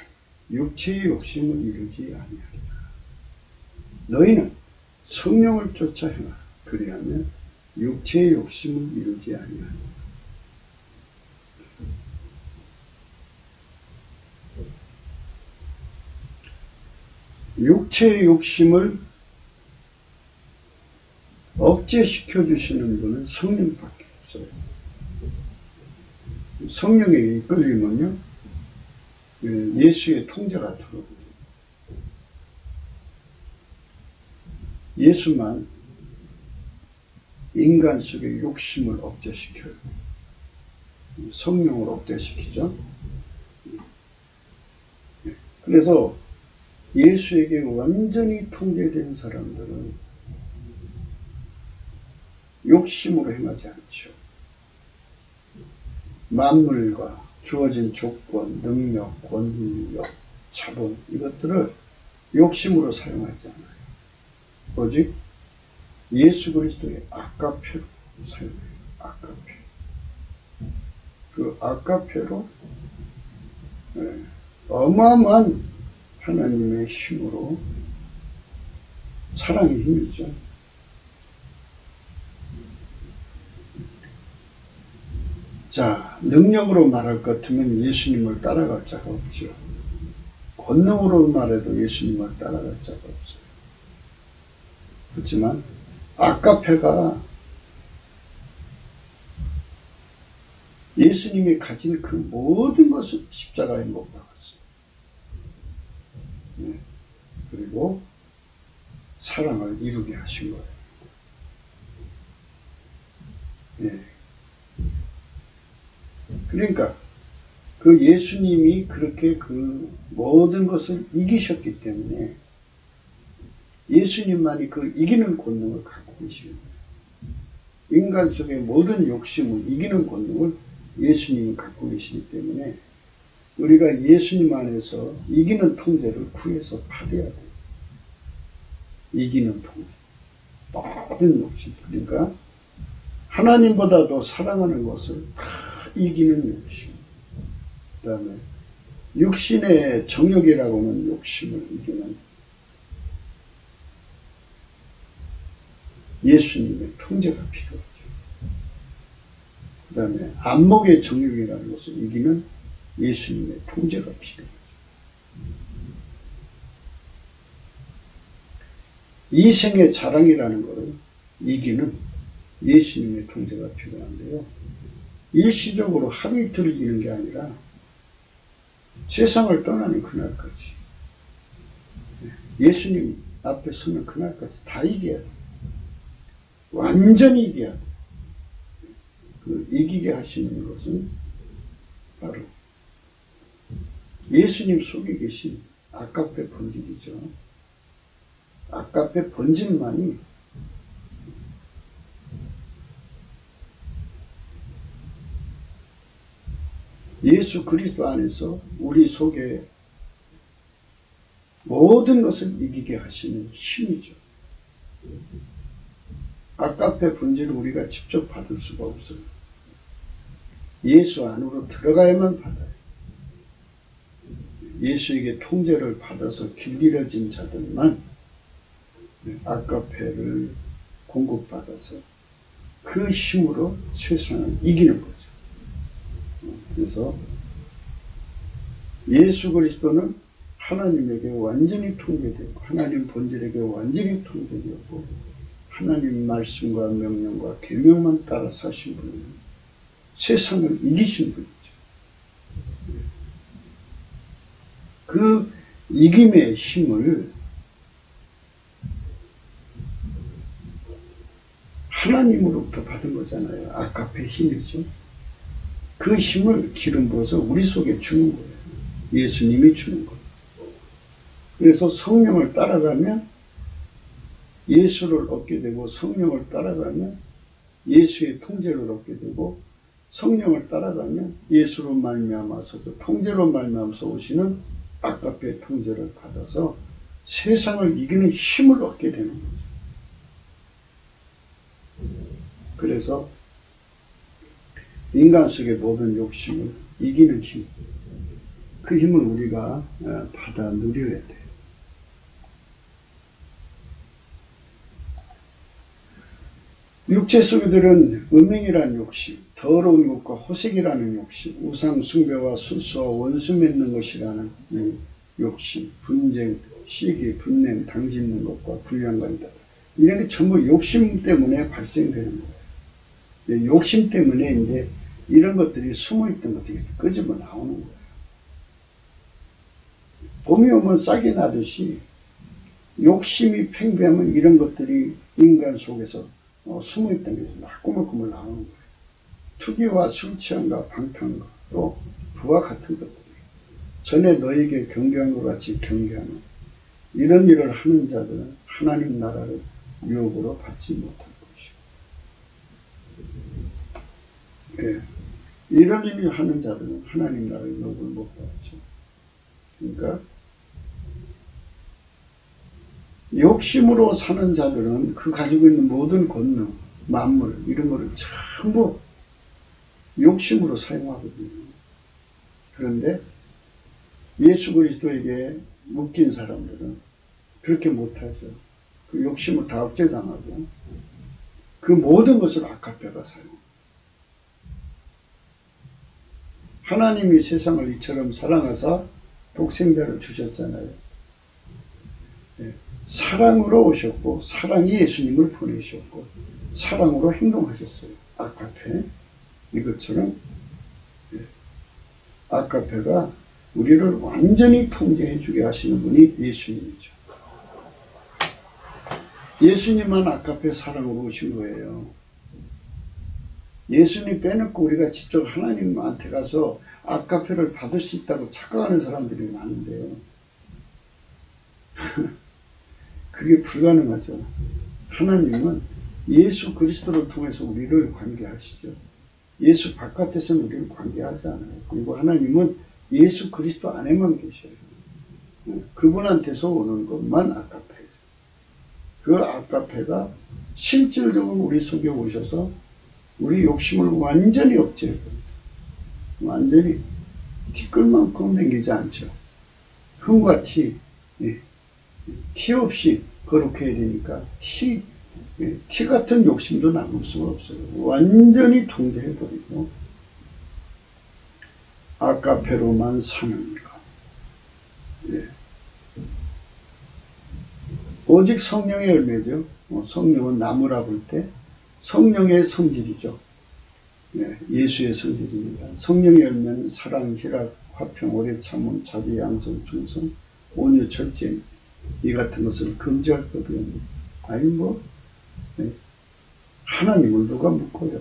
육체의 욕심을 이루지 아니하리라. 너희는 성령을 쫓아 행하라. 그리하면 육체의 욕심을 이루지 아니하리라. 육체의 욕심을 억제시켜 주시는 분은 성령밖에 없어요. 성령에 이끌리면요, 예수의 통제가 들어오고, 예수만 인간 속의 욕심을 억제시켜요. 성령을 억제시키죠. 그래서 예수에게 완전히 통제된 사람들은 욕심으로 행하지 않죠. 만물과 주어진 조건, 능력, 권력, 자본 이것들을 욕심으로 사용하지 않아요. 오직 예수 그리스도의 아가페로 사용해요. 아가페. 그 아가페로 어마어마한 하나님의 힘으로, 사랑의 힘이죠. 자, 능력으로 말할 것 같으면 예수님을 따라갈 자가 없죠. 권능으로 말해도 예수님을 따라갈 자가 없어요. 그렇지만 아가페가 예수님이 가진 그 모든 것을 십자가에 못 박았어요. 그리고 사랑을 이루게 하신 거예요. 그러니까 그 예수님이 그렇게 그 모든 것을 이기셨기 때문에 예수님만이 그 이기는 권능을 갖고 계시는 거예요. 인간 속의 모든 욕심을 이기는 권능을 예수님이 갖고 계시기 때문에 우리가 예수님 안에서 이기는 통제를 구해서 받아야 돼요. 이기는 통제. 모든 욕심. 그러니까 하나님보다도 사랑하는 것을 다 이기는 욕심. 그 다음에 육신의 정욕이라고 하는 욕심을 이기는 예수님의 통제가 필요하죠. 그 다음에 안목의 정욕이라는 것을 이기는 예수님의 통제가 필요하죠. 이생의 자랑이라는 것을 이기는 예수님의 통제가 필요한데요. 일시적으로 하루 이틀 이기는 게 아니라 세상을 떠나는 그날까지, 예수님 앞에 서는 그날까지 다 이겨야 돼. 완전히 이겨야 돼. 그 이기게 하시는 것은 바로 예수님 속에 계신 아가페 본질이죠. 아가페 본질만이 예수 그리스도 안에서 우리 속에 모든 것을 이기게 하시는 힘이죠. 아가페 본질을 우리가 직접 받을 수가 없어요. 예수 안으로 들어가야만 받아요. 예수에게 통제를 받아서 길들여진 자들만 아가페를 공급받아서 그 힘으로 세상을 이기는 거죠. 그래서 예수 그리스도는 하나님에게 완전히 통제되고 하나님 본질에게 완전히 통제되고 하나님 말씀과 명령과 계명만 따라 사신 분은 세상을 이기신 분이죠. 그 이김의 힘을 하나님으로부터 받은 거잖아요. 아가페 힘이죠. 그 힘을 기름 부어서 우리 속에 주는 거예요. 예수님이 주는 거예요. 그래서 성령을 따라가면 예수를 얻게 되고 성령을 따라가면 예수의 통제를 얻게 되고 성령을 따라가면 예수로 말미암아서도 통제로 말미암아서 오시는 아가페의 통제를 받아서 세상을 이기는 힘을 얻게 되는 거죠. 그래서 인간 속의 모든 욕심을 이기는 힘, 그 힘을 우리가 받아 누려야 돼요. 육체 속에들은 음행이라는 욕심, 더러운 것과 호색이라는 욕심, 우상 숭배와 술수와 원수 맺는 것이라는 욕심, 분쟁, 시기, 분냄, 당짓는 것과 불량관이다. 이런 게 전부 욕심 때문에 발생되는 거예요. 욕심 때문에 이제 이런 것들이 숨어있던 것들이 끄집어 나오는 거예요. 봄이 오면 싹이 나듯이 욕심이 팽배하면 이런 것들이 인간 속에서 숨어있던 게 마구마구 나오는 거예요. 투기와 술 취함과 방탕과 또 부와 같은 것들이 전에 너에게 경계한 것 같이 경계하는 이런 일을 하는 자들은 하나님 나라를 유혹으로 받지 못할 것이요. 예. 이런 일을 하는 자들은 하나님 나라의 유혹을 못 받죠. 그러니까 욕심으로 사는 자들은 그 가지고 있는 모든 권능, 만물 이런 거를 전부 욕심으로 사용하거든요. 그런데 예수 그리스도에게 묶인 사람들은 그렇게 못하죠. 그 욕심을 다 억제당하고 그 모든 것을 아가페가 사용합니다. 하나님이 세상을 이처럼 사랑하사 독생자를 주셨잖아요. 네. 사랑으로 오셨고 사랑이 예수님을 보내셨고 사랑으로 행동하셨어요. 아가페 이것처럼 네. 아가페가 우리를 완전히 통제해 주게 하시는 분이 예수님이죠. 예수님만 아가페 사랑으로 오신 거예요. 예수님 빼놓고 우리가 직접 하나님한테 가서 아가페를 받을 수 있다고 착각하는 사람들이 많은데요. 그게 불가능하죠. 하나님은 예수 그리스도를 통해서 우리를 관계하시죠. 예수 바깥에서는 우리를 관계하지 않아요. 그리고 하나님은 예수 그리스도 안에만 계셔요. 그분한테서 오는 것만 아가페죠. 그 아가페가 실질적으로 우리 속에 오셔서 우리 욕심을 완전히 억제해버립니다. 완전히 티끌만큼 남기지 않죠. 흠과 티, 티 없이 거룩해야 되니까 티 같은 욕심도 남을 수가 없어요. 완전히 통제해버리고 아가페로만 사는 것. 예. 오직 성령의 열매죠. 성령은 나무라 볼 때 성령의 성질이죠. 예, 예수의 성질입니다. 성령의 열매는 사랑, 희락, 화평, 오래 참음, 자비, 양선, 충성, 온유, 절제 이 같은 것을 금지할 거거든요. 아니 예. 하나님을 누가 묶어요?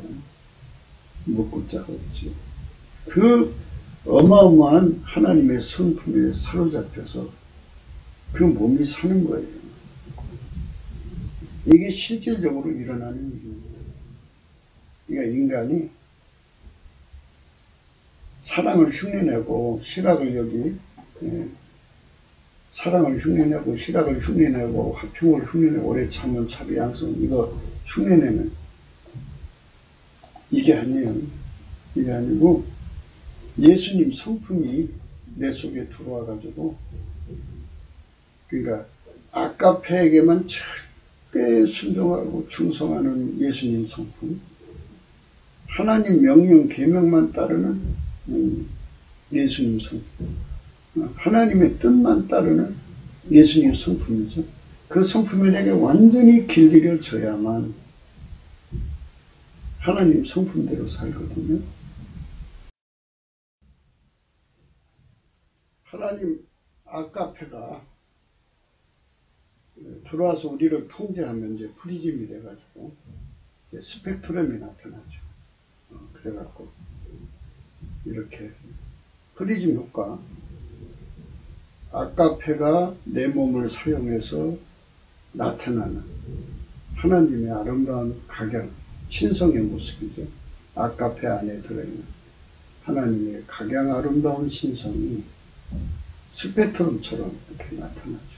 묶을 자가 없지. 그 어마어마한 하나님의 성품에 사로잡혀서 그 몸이 사는 거예요. 이게 실질적으로 일어나는 일입니다. 그러니까 인간이 사랑을 흉내내고 희락을 여기 사랑을 흉내내고 희락을 흉내내고 화평을 흉내내고 오래 참은 자비 양성 이거 흉내내면 이게 아니에요. 이게 아니고 예수님 성품이 내 속에 들어와 가지고 그러니까 아가페에게만 절대 순종하고 충성하는 예수님 성품, 하나님 명령 계명만 따르는 예수님 성품, 하나님의 뜻만 따르는 예수님 성품이죠. 그 성품이 내게 완전히 길들여져야만 하나님 성품대로 살거든요. 하나님 아가페가 들어와서 우리를 통제하면 이제 프리즘이 돼가지고 스펙트럼이 나타나죠. 그래갖고 이렇게 프리즘 효과, 아가페가 내 몸을 사용해서 나타나는 하나님의 아름다운 각양, 신성의 모습이죠. 아가페 안에 들어있는 하나님의 각양 아름다운 신성이 스펙트럼처럼 이렇게 나타나죠.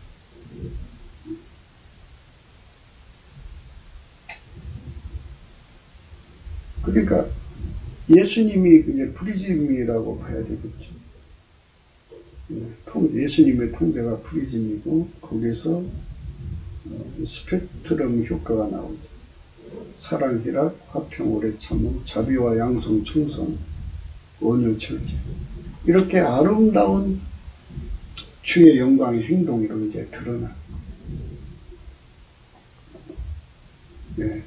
그러니까 예수님이 이제 프리즘이라고 봐야 되겠죠. 예수님의 통제가 프리즘이고 거기서 스펙트럼 효과가 나오죠. 사랑, 희락, 화평, 오래 참음, 자비와 양성, 충성, 온유, 절제. 이렇게 아름다운 주의 영광의 행동이라고 이제 드러나.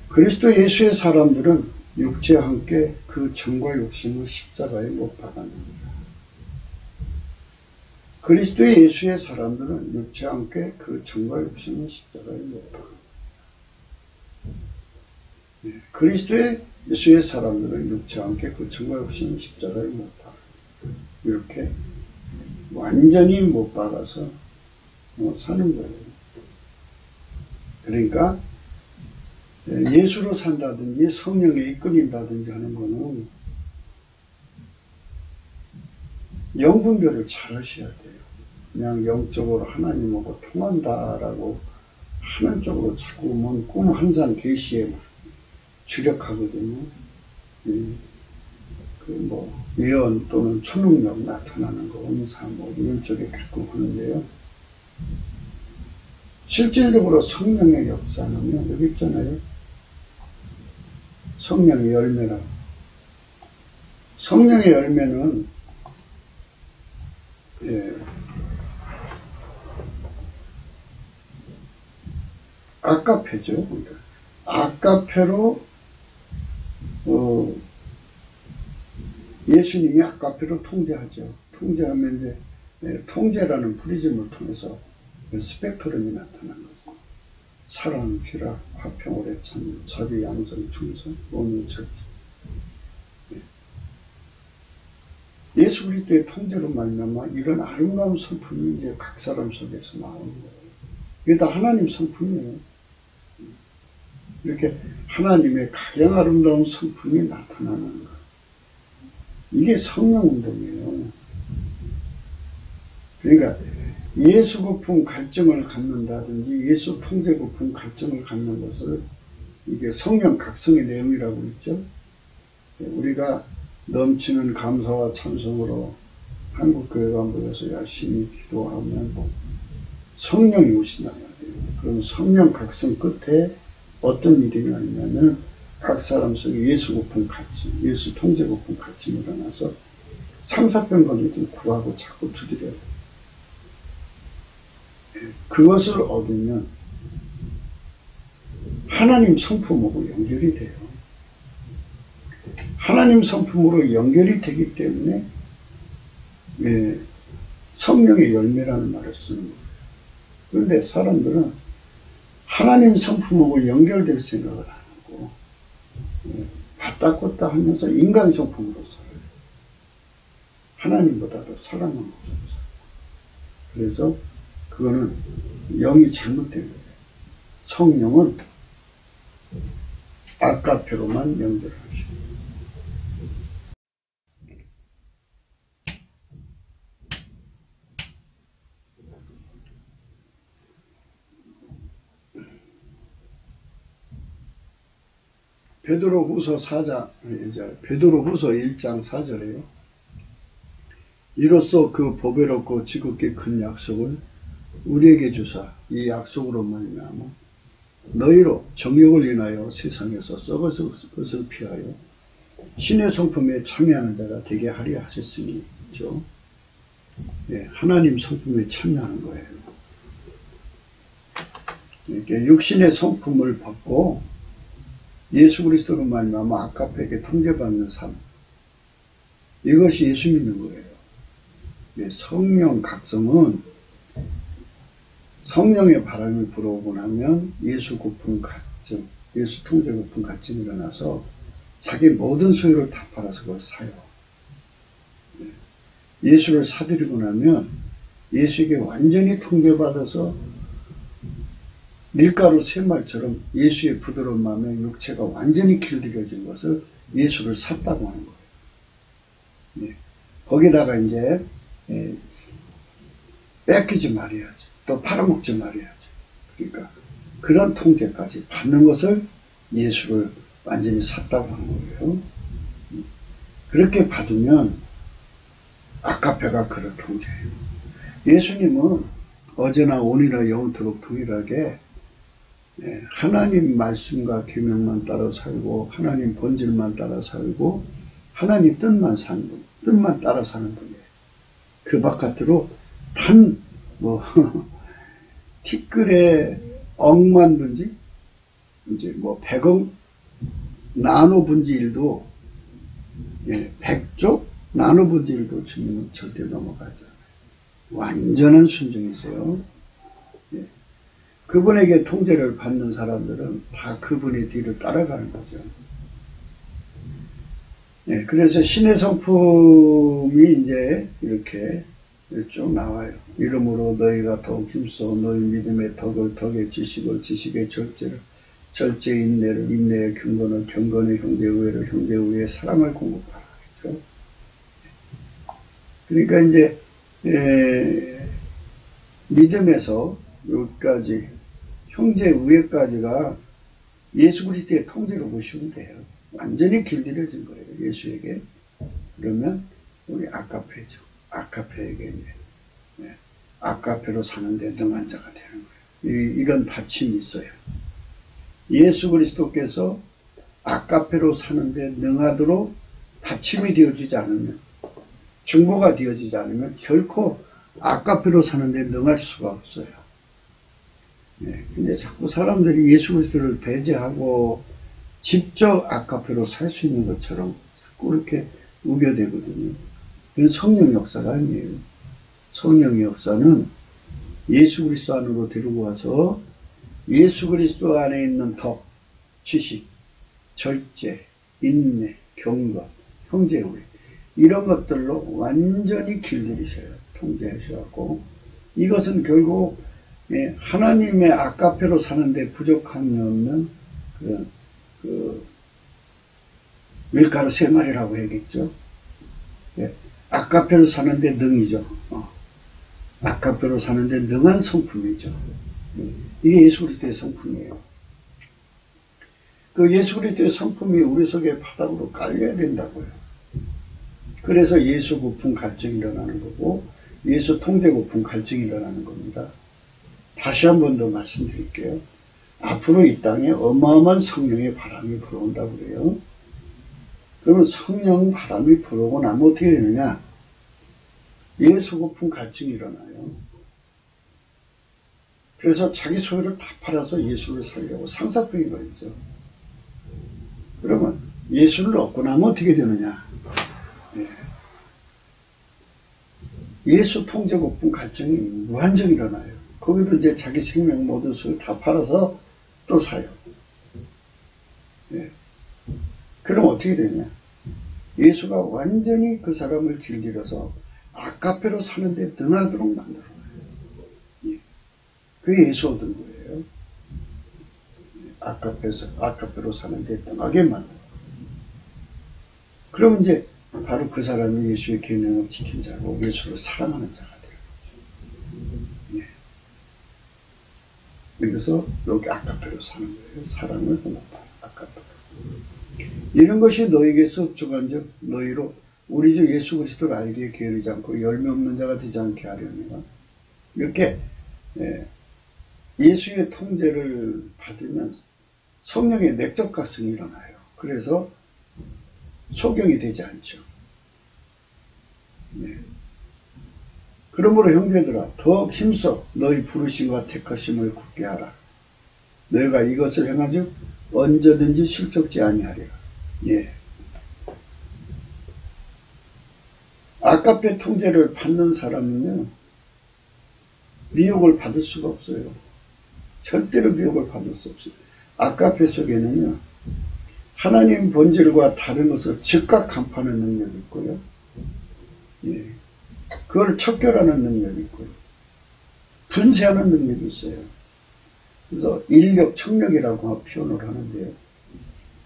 그리스도 예수의 사람들은 육체와 함께 그 정과 욕심을 십자가에 못 박았느니라. 그리스도 예수의 사람들은 육체와 함께 그 정과 욕심을 십자가에 못 박았느니라. 그리스도의 예수의 사람들은 육체와 함께 그 정과 욕심을 십자가에 못 박았느니라. 이렇게 완전히 못 박아서 사는 거예요. 그러니까 예수로 산다든지 성령에 이끌린다든지 하는 거는 영분별을 잘 하셔야 돼요. 그냥 영적으로 하나님하고 통한다라고 하는 쪽으로 자꾸 꿈 한산 계시에 주력하거든요. 예언 또는 초능력 나타나는 거, 은사 이런 쪽에 가끔 하는데요. 실질적으로 성령의 역사는요, 여기 있잖아요. 성령의 열매라. 성령의 열매는 아가페죠. 아가페로 예수님이 아가페로 통제하죠. 통제하면 이제 통제라는 프리즘을 통해서 스펙트럼이 나타나는 거죠. 사랑, 희락, 화평, 오래 참음, 자비, 양성, 충성, 온유, 절제. 예수 그리스도의 통제로 말미암아 이런 아름다운 성품이 이제 각 사람 속에서 나오는 거예요. 이게 다 하나님 성품이에요. 이렇게 하나님의 가장 아름다운 성품이 나타나는 거예요. 이게 성령 운동이에요. 그러니까 예수 고품 갈증을 갖는다든지 예수 통제 고품 갈증을 갖는 것을 이게 성령 각성의 내용이라고 있죠. 우리가 넘치는 감사와 찬송으로 한국교회가 모여서 열심히 기도하면 성령이 오신단 말이에요. 그럼 성령 각성 끝에 어떤 일이 일어나냐면 각 사람 속에 예수 고품 갈증, 예수 통제 고품 갈증이 일어나서 상사병 걸리든 구하고 자꾸 두드려요. 그것을 얻으면 하나님 성품하고 연결이 돼요. 하나님 성품으로 연결이 되기 때문에 성령의 열매라는 말을 쓰는 거예요. 그런데 사람들은 하나님 성품하고 연결될 생각을 안 하고 받다 꽂다 하면서 인간 성품으로 살아요. 하나님보다도 사랑은 없어요. 그래서 그거는 영이 잘못된 거예요. 성령은 아가페로만 연결을 하시고 베드로후서 1장 4절에요. 이로써 그 보배롭고 지극히 큰 약속을 우리에게 주사 이 약속으로 말미암아 너희로 정욕을 인하여 세상에서 썩어질 것을 피하여 신의 성품에 참여하는 자가 되게 하려 하셨으니, 그렇죠? 하나님 성품에 참여하는 거예요. 이렇게 육신의 성품을 받고 예수 그리스도로 말미암아 아가페에게 통제받는 삶, 이것이 예수 믿는 거예요. 성령 각성은 성령의 바람이 불어오고 나면 예수 고품 갈증, 예수 통제 고품 갈증이 일어나서 자기 모든 소유를 다 팔아서 그걸 사요. 예수를 사드리고 나면 예수에게 완전히 통제받아서 밀가루 샘말처럼 예수의 부드러운 마음에 육체가 완전히 길들여진 것을 예수를 샀다고 하는 거예요. 예. 거기다가 이제 뺏기지 말아야죠. 또 팔아먹지 말아야죠. 그러니까 그런 통제까지 받는 것을 예수를 완전히 샀다고 하는 거예요. 그렇게 받으면 아카페가 그런 통제예요. 예수님은 어제나 오늘이나 영원토록 동일하게 하나님 말씀과 계명만 따라 살고 하나님 본질만 따라 살고 하나님 뜻만 사는 분, 뜻만 따라 사는 분이에요. 그 바깥으로 단 티끌에 억만 분지 이제 100억 나노 분지 1도 100조 나노 분지 1도 주님은 절대 넘어가지 않아요. 완전한 순종이세요. 그분에게 통제를 받는 사람들은 다 그분의 뒤를 따라가는 거죠. 그래서 신의 성품이 이제 이렇게 쭉 나와요. 이러므로 너희가 더욱 힘써 너희 믿음의 덕을 덕의 지식을 지식의 절제의 인내를 인내의 경건을 경건의 형제 우애를 형제 우애의 사랑을 공급하라. 그렇죠? 그러니까 이제 믿음에서 여기까지 형제 우애까지가 예수 그리스도의 통제로 보시면 돼요. 완전히 길들여진 거예요. 예수에게. 그러면 우리 아카페죠. 아카페에게 아카페로 사는데 능한 자가 되는 거예요. 이런 받침이 있어요. 예수 그리스도께서 아카페로 사는데 능하도록 받침이 되어지지 않으면 중보가 되어지지 않으면 결코 아카페로 사는데 능할 수가 없어요. 근데 자꾸 사람들이 예수 그리스도를 배제하고 직접 아카페로 살 수 있는 것처럼 자꾸 이렇게 우겨대거든요. 이건 성령 역사가 아니에요. 성령의 역사는 예수 그리스도 안으로 데리고 와서 예수 그리스도 안에 있는 덕, 지식, 절제, 인내, 경건, 형제 우애 이런 것들로 완전히 길들이셔요. 통제하셔갖고 이것은 결국 하나님의 아카페로 사는데 부족함이 없는 밀가루 3마리라고 해야겠죠. 아카페로 사는데 능이죠. 아카페로 사는데 능한 성품이죠. 이게 예수 그리스도의 성품이에요. 그 예수 그리스도의 성품이 우리 속에 바닥으로 깔려야 된다고요. 그래서 예수 고품 갈증이 일어나는 거고 예수 통제 고품 갈증이 일어나는 겁니다. 다시 한 번 더 말씀드릴게요. 앞으로 이 땅에 어마어마한 성령의 바람이 불어온다고 그래요. 그러면 성령 바람이 불어오고 나면 어떻게 되느냐? 예수 고품 갈증이 일어나요. 그래서 자기 소유를 다 팔아서 예수를 살려고 상사병이 걸리죠. 그러면 예수를 얻고 나면 어떻게 되느냐? 예수 통제 고품 갈증이 무한정 일어나요. 거기도 이제 자기 생명 모든 소유 다 팔아서 또 사요. 그럼 어떻게 되냐? 예수가 완전히 그 사람을 길들여서 아카페로 사는데 능하도록 만들어요. 그게 예수 얻은 거예요. 아카페로 사는데 능하게 만들어요. 그럼 이제 바로 그 사람이 예수의 계명을 지킨 자고 예수를 사랑하는 자가 되는 거죠. 그래서 여기 아카페로 사는 거예요. 사랑을 공급하는 아카페로. 이런 것이 너에게 섭족한즉 너희로 우리 주 예수 그리스도를 알기에 게으르지 않고 열매 없는 자가 되지 않게 하려니와 이렇게 예수의 통제를 받으면 성령의 내적 각성이 일어나요. 그래서 소경이 되지 않죠. 그러므로 형제들아 더욱 힘써 너희 부르심과 택하심을 굳게 하라. 너희가 이것을 행하즉 언제든지 실족지 아니하리라. 아카페 통제를 받는 사람은요 미혹을 받을 수가 없어요. 절대로 미혹을 받을 수 없어요. 아카페 속에는요 하나님 본질과 다른 것을 즉각 간파하는 능력이 있고요. 그걸 척결하는 능력이 있고요. 분쇄하는 능력이 있어요. 그래서 인력, 청력이라고 표현을 하는데요.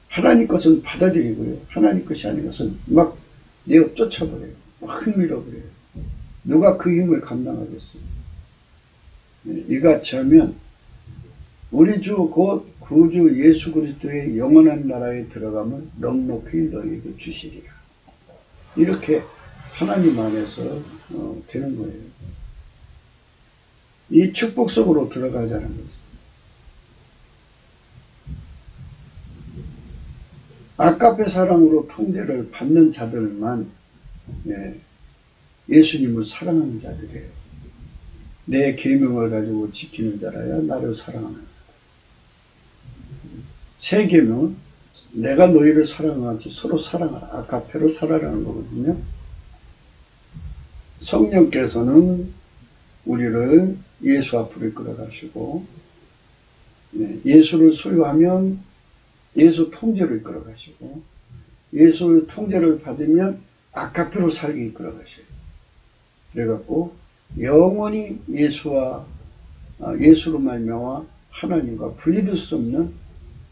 하나님 것은 받아들이고요. 하나님 것이 아닌 것은 막 내어 쫓아버려요. 막 밀어버려요. 누가 그 힘을 감당하겠어요? 이같이 하면 우리 주 곧 구주 예수 그리스도의 영원한 나라에 들어가면 넉넉히 너희에게 주시리라. 이렇게 하나님 안에서 되는 거예요. 이 축복 속으로 들어가자는 거죠. 아까페 사랑으로 통제를 받는 자들만 예수님을 사랑하는 자들이에요. 내 계명을 가지고 지키는 자라야 나를 사랑하는 자다. 새 계명은 내가 너희를 사랑하지 서로 사랑하라. 아까페로 살아라는 거거든요. 성령께서는 우리를 예수 앞으로 이끌어가시고 예수를 소유하면 예수 통제를 이끌어가시고 예수의 통제를 받으면 아까페로 살게 이끌어가셔요. 그래갖고 영원히 예수로 말미암아 하나님과 분리될 수 없는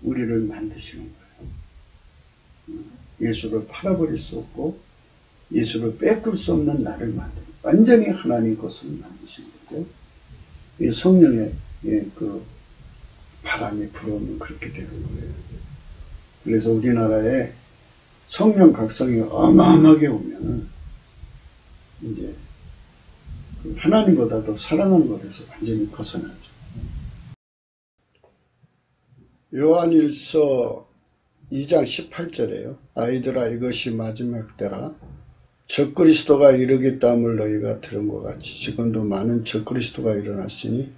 우리를 만드시는 거예요. 예수를 팔아버릴 수 없고 예수를 뺏길 수 없는 나를 만드는 완전히 하나님 것을 만드시는 거죠. 이 성령의 그 바람이 불어오면 그렇게 되는 거예요. 그래서 우리나라에 성령 각성이 어마어마하게 오면은 이제 하나님보다도 사랑하는 것에서 완전히 벗어나죠. 요한일서 2장 18절에요. 아이들아 이것이 마지막 때라 적그리스도가 이르겠다함을 너희가 들은 것 같이 지금도 많은 적그리스도가 일어났으니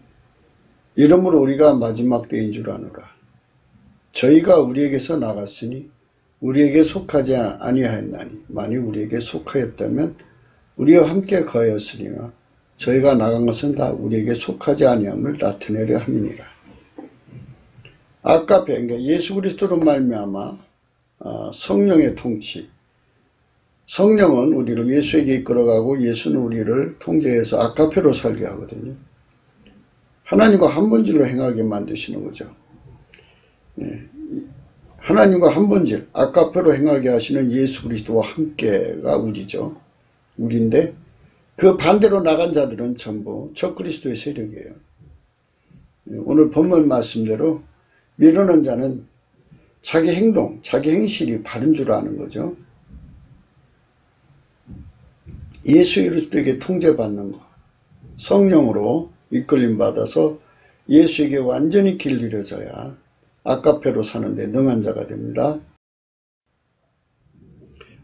이러므로 우리가 마지막 때인 줄 아노라. 저희가 우리에게서 나갔으니 우리에게 속하지 아니하였나니 만일 우리에게 속하였다면 우리와 함께 거하였으니와 저희가 나간 것은 다 우리에게 속하지 아니함을 나타내려 함이니라. 아까페 그러니까 예수 그리스도로 말미암아 성령의 통치. 성령은 우리를 예수에게 이끌어가고 예수는 우리를 통제해서 아까페로 살게 하거든요. 하나님과 한 본질로 행하게 만드시는 거죠. 하나님과 한 본질, 아까페로 행하게 하시는 예수 그리스도와 함께가 우리죠. 우리인데 그 반대로 나간 자들은 전부 적그리스도의 세력이에요. 오늘 본문 말씀대로 미루는 자는 자기 행동, 자기 행실이 바른 줄 아는 거죠. 예수 그리스도에게 통제받는 것, 성령으로 이끌림 받아서 예수에게 완전히 길들여져야 아까페로 사는데 능한 자가 됩니다.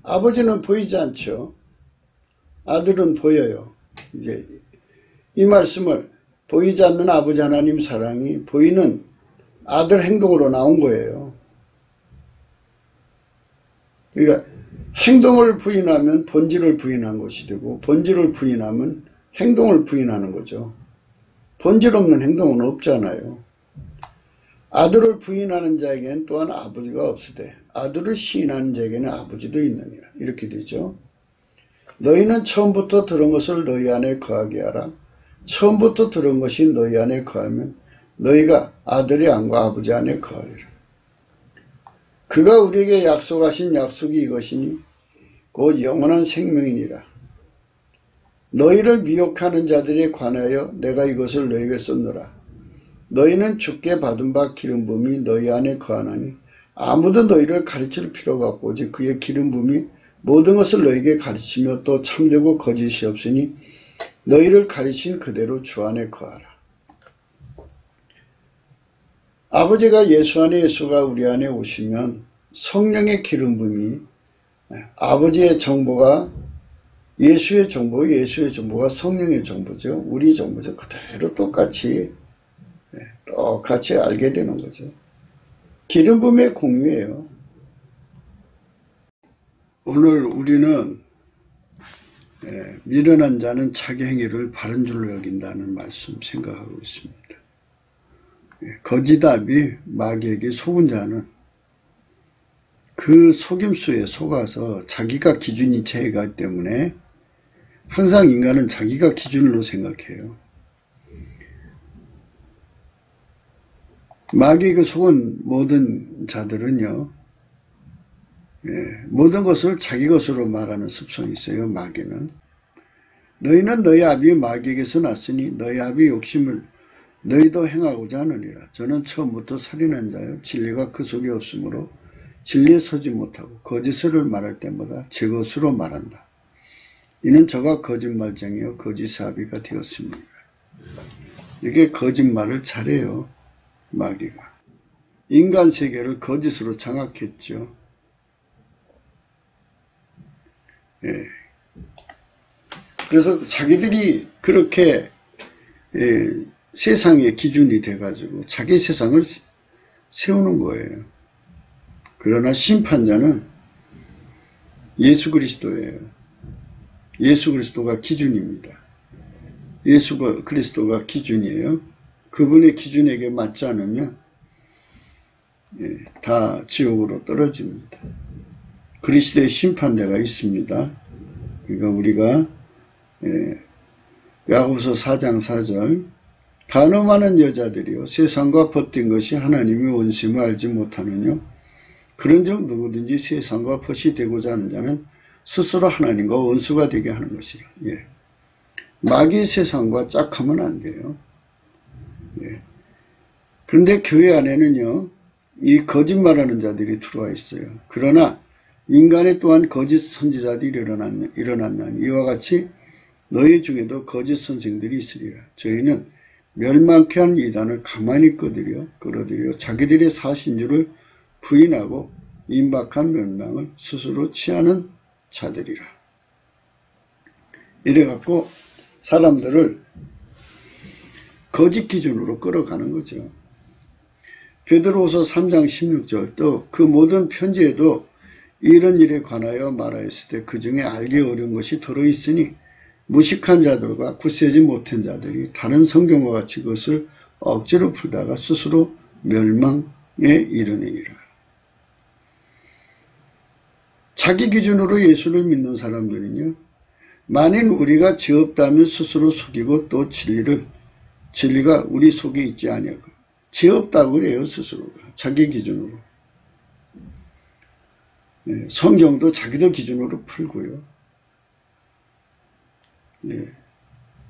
아버지는 보이지 않죠. 아들은 보여요. 이제 이 말씀을 보이지 않는 아버지 하나님 사랑이 보이는 아들 행동으로 나온 거예요. 그러니까 행동을 부인하면 본질을 부인한 것이 되고 본질을 부인하면 행동을 부인하는 거죠. 본질 없는 행동은 없잖아요. 아들을 부인하는 자에게는 또한 아버지가 없으되 아들을 시인하는 자에게는 아버지도 있느니라. 이렇게 되죠. 너희는 처음부터 들은 것을 너희 안에 거하게 하라. 처음부터 들은 것이 너희 안에 거하면 너희가 아들의 안과 아버지 안에 거하리라. 그가 우리에게 약속하신 약속이 이것이니 곧 영원한 생명이니라. 너희를 미혹하는 자들에 관하여 내가 이것을 너희에게 썼노라. 너희는 주께 받은 바 기름 부음이 너희 안에 거하나니 아무도 너희를 가르칠 필요가 없고 오직 그의 기름 부음이 모든 것을 너희에게 가르치며 또 참되고 거짓이 없으니 너희를 가르친 그대로 주 안에 거하라. 아버지가 예수 안에 예수가 우리 안에 오시면 성령의 기름 부음이 아버지의 정보가 예수의 정보, 예수의 정보가 성령의 정보죠. 우리 정보죠. 그대로 똑같이 알게 되는 거죠. 기름 부음의 공유예요. 오늘 우리는 미련한 자는 자기 행위를 바른 줄로 여긴다는 말씀 생각하고 있습니다. 거지답이 마귀에게 속은 자는 그 속임수에 속아서 자기가 기준이 제가 때문에 항상 인간은 자기가 기준으로 생각해요. 마귀의 그 속은 모든 자들은요, 모든 것을 자기 것으로 말하는 습성이 있어요. 마귀는. 너희는 너희 아비 마귀에게서 났으니 너희 아비 욕심을 너희도 행하고자 하느니라. 저는 처음부터 살인한 자요 진리가 그 속에 없으므로 진리에 서지 못하고 거짓을 말할 때마다 제 것으로 말한다. 이는 저가 거짓말쟁이요 거짓의 아비가 되었습니다. 이게 거짓말을 잘해요. 마귀가. 인간 세계를 거짓으로 장악했죠. 예. 그래서 자기들이 그렇게 세상의 기준이 돼가지고 자기 세상을 세우는 거예요. 그러나 심판자는 예수 그리스도예요. 예수 그리스도가 기준입니다. 예수 그리스도가 기준이에요. 그분의 기준에게 맞지 않으면 다 지옥으로 떨어집니다. 그리스도의 심판대가 있습니다. 그러니까 우리가 야고보서 4장 4절 간음하는 여자들이요 세상과 벗된 것이 하나님의 원심을 알지 못하느뇨 그런즉 누구든지 세상과 벗이 되고자 하는 자는 스스로 하나님과 원수가 되게 하는 것이라. 예. 마귀 세상과 짝하면 안 돼요. 예. 그런데 교회 안에는요 이 거짓말하는 자들이 들어와 있어요. 그러나 인간에 또한 거짓 선지자들이 일어났나니 이와 같이 너희 중에도 거짓 선생들이 있으리라. 저희는 멸망케 한 이단을 가만히 끌어들여 자기들의 사신주를 부인하고 임박한 멸망을 스스로 취하는 자들이라. 이래갖고 사람들을 거짓 기준으로 끌어가는 거죠. 베드로후서 3장 16절 또 그 모든 편지에도 이런 일에 관하여 말하였을 때 그 중에 알기 어려운 것이 들어있으니 무식한 자들과 굳세지 못한 자들이 다른 성경과 같이 그것을 억지로 풀다가 스스로 멸망에 이르느니라. 자기 기준으로 예수를 믿는 사람들은요. 만일 우리가 죄 없다면 스스로 속이고 또 진리가 우리 속에 있지 아니하고 죄 없다고 그래요. 스스로가. 자기 기준으로. 성경도 자기들 기준으로 풀고요.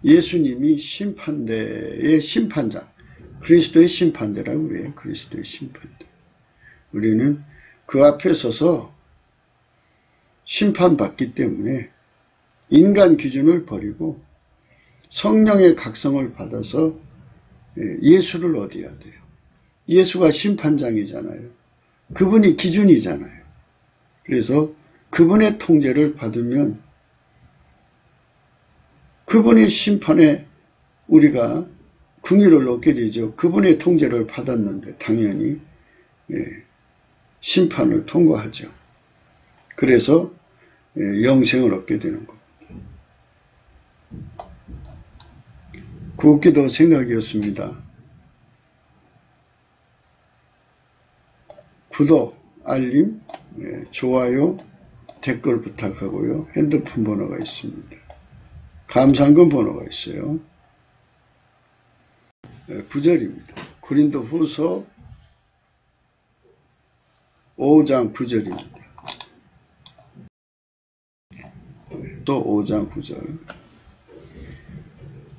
예수님이 심판대의 심판자, 그리스도의 심판대라고 그래요. 그리스도의 심판대. 우리는 그 앞에 서서 심판받기 때문에 인간 기준을 버리고 성령의 각성을 받아서 예수를 얻어야 돼요. 예수가 심판장이잖아요. 그분이 기준이잖아요. 그래서 그분의 통제를 받으면 그분의 심판에 우리가 긍휼을 얻게 되죠. 그분의 통제를 받았는데 당연히 심판을 통과하죠. 그래서 영생을 얻게 되는 겁니다. 굿기도 생각이었습니다. 구독, 알림, 좋아요, 댓글 부탁하고요. 핸드폰 번호가 있습니다. 감상금 번호가 있어요. 9절입니다. 고린도후서 5장 9절입니다. 또 5장 9절.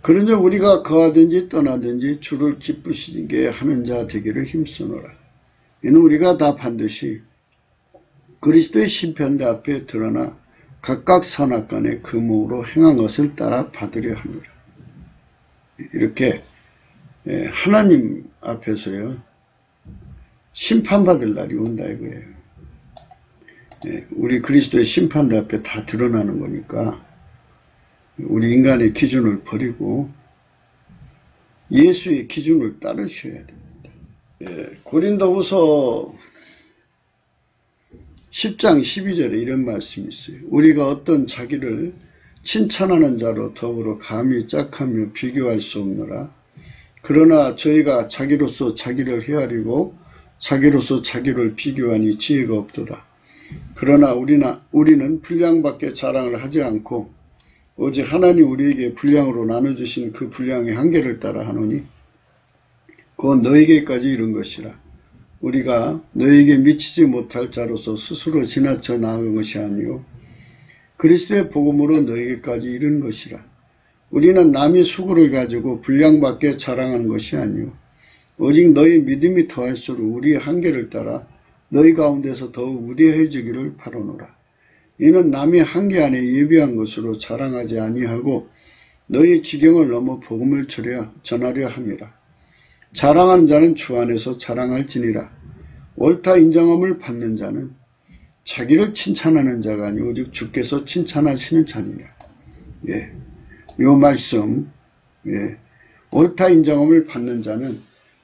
그러나 우리가 거하든지 떠나든지 주를 기쁘시게 하는 자 되기를 힘쓰노라. 이는 우리가 다 반드시 그리스도의 심판대 앞에 드러나 각각 선악간에 그 몸으로 행한 것을 따라 받으려 합니다. 이렇게 하나님 앞에서요 심판받을 날이 온다 이거예요. 우리 그리스도의 심판대 앞에 다 드러나는 거니까 우리 인간의 기준을 버리고 예수의 기준을 따르셔야 됩니다. 고린도후서 10장 12절에 이런 말씀이 있어요. 우리가 어떤 자기를 칭찬하는 자로 더불어 감히 짝하며 비교할 수 없노라. 그러나 저희가 자기로서 자기를 헤아리고 자기로서 자기를 비교하니 지혜가 없도다. 그러나 우리는 분량밖에 자랑을 하지 않고 오직 하나님 우리에게 분량으로 나눠주신 그 분량의 한계를 따라 하노니 곧 너에게까지 이른 것이라. 우리가 너에게 미치지 못할 자로서 스스로 지나쳐 나아간 것이 아니요 그리스도의 복음으로 너에게까지 이른 것이라. 우리는 남의 수고를 가지고 분량밖에 자랑하는 것이 아니요 오직 너희 믿음이 더할수록 우리의 한계를 따라 너희 가운데서 더욱 위대해지기를 바라노라. 이는 남의 한계 안에 예비한 것으로 자랑하지 아니하고 너희 지경을 넘어 복음을 전하려 함이라. 자랑하는 자는 주 안에서 자랑할지니라. 옳다 인정함을 받는 자는 자기를 칭찬하는 자가 아니오 오직 주께서 칭찬하시는 자니라. 예, 요 말씀, 예, 옳다 인정함을 받는 자는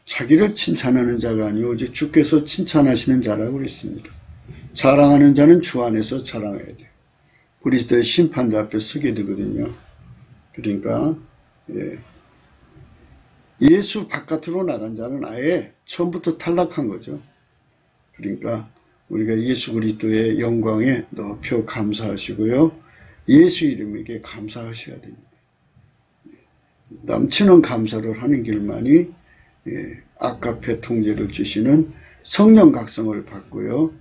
자기를 칭찬하는 자가 아니오 오직 주께서 칭찬하시는 자라고 그랬습니다. 자랑하는 자는 주 안에서 자랑해야 돼요. 그리스도의 심판대 앞에 서게 되거든요. 그러니까 예수 바깥으로 나간 자는 아예 처음부터 탈락한 거죠. 그러니까 우리가 예수 그리스도의 영광에 높여 감사하시고요. 예수 이름에게 감사하셔야 됩니다. 넘치는 감사를 하는 길만이 아카페 통제를 주시는 성령 각성을 받고요.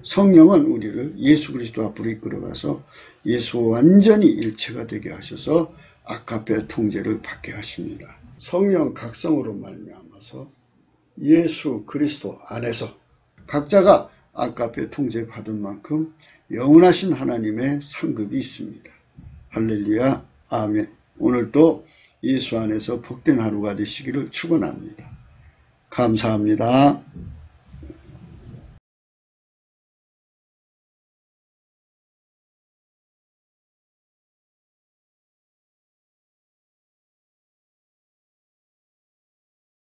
성령은 우리를 예수 그리스도 앞으로 이끌어가서 예수와 완전히 일체가 되게 하셔서 아카페 통제를 받게 하십니다. 성령 각성으로 말미암아서 예수 그리스도 안에서 각자가 아카페 통제 받은 만큼 영원하신 하나님의 상급이 있습니다. 할렐루야, 아멘. 오늘도 예수 안에서 복된 하루가 되시기를 축원합니다. 감사합니다.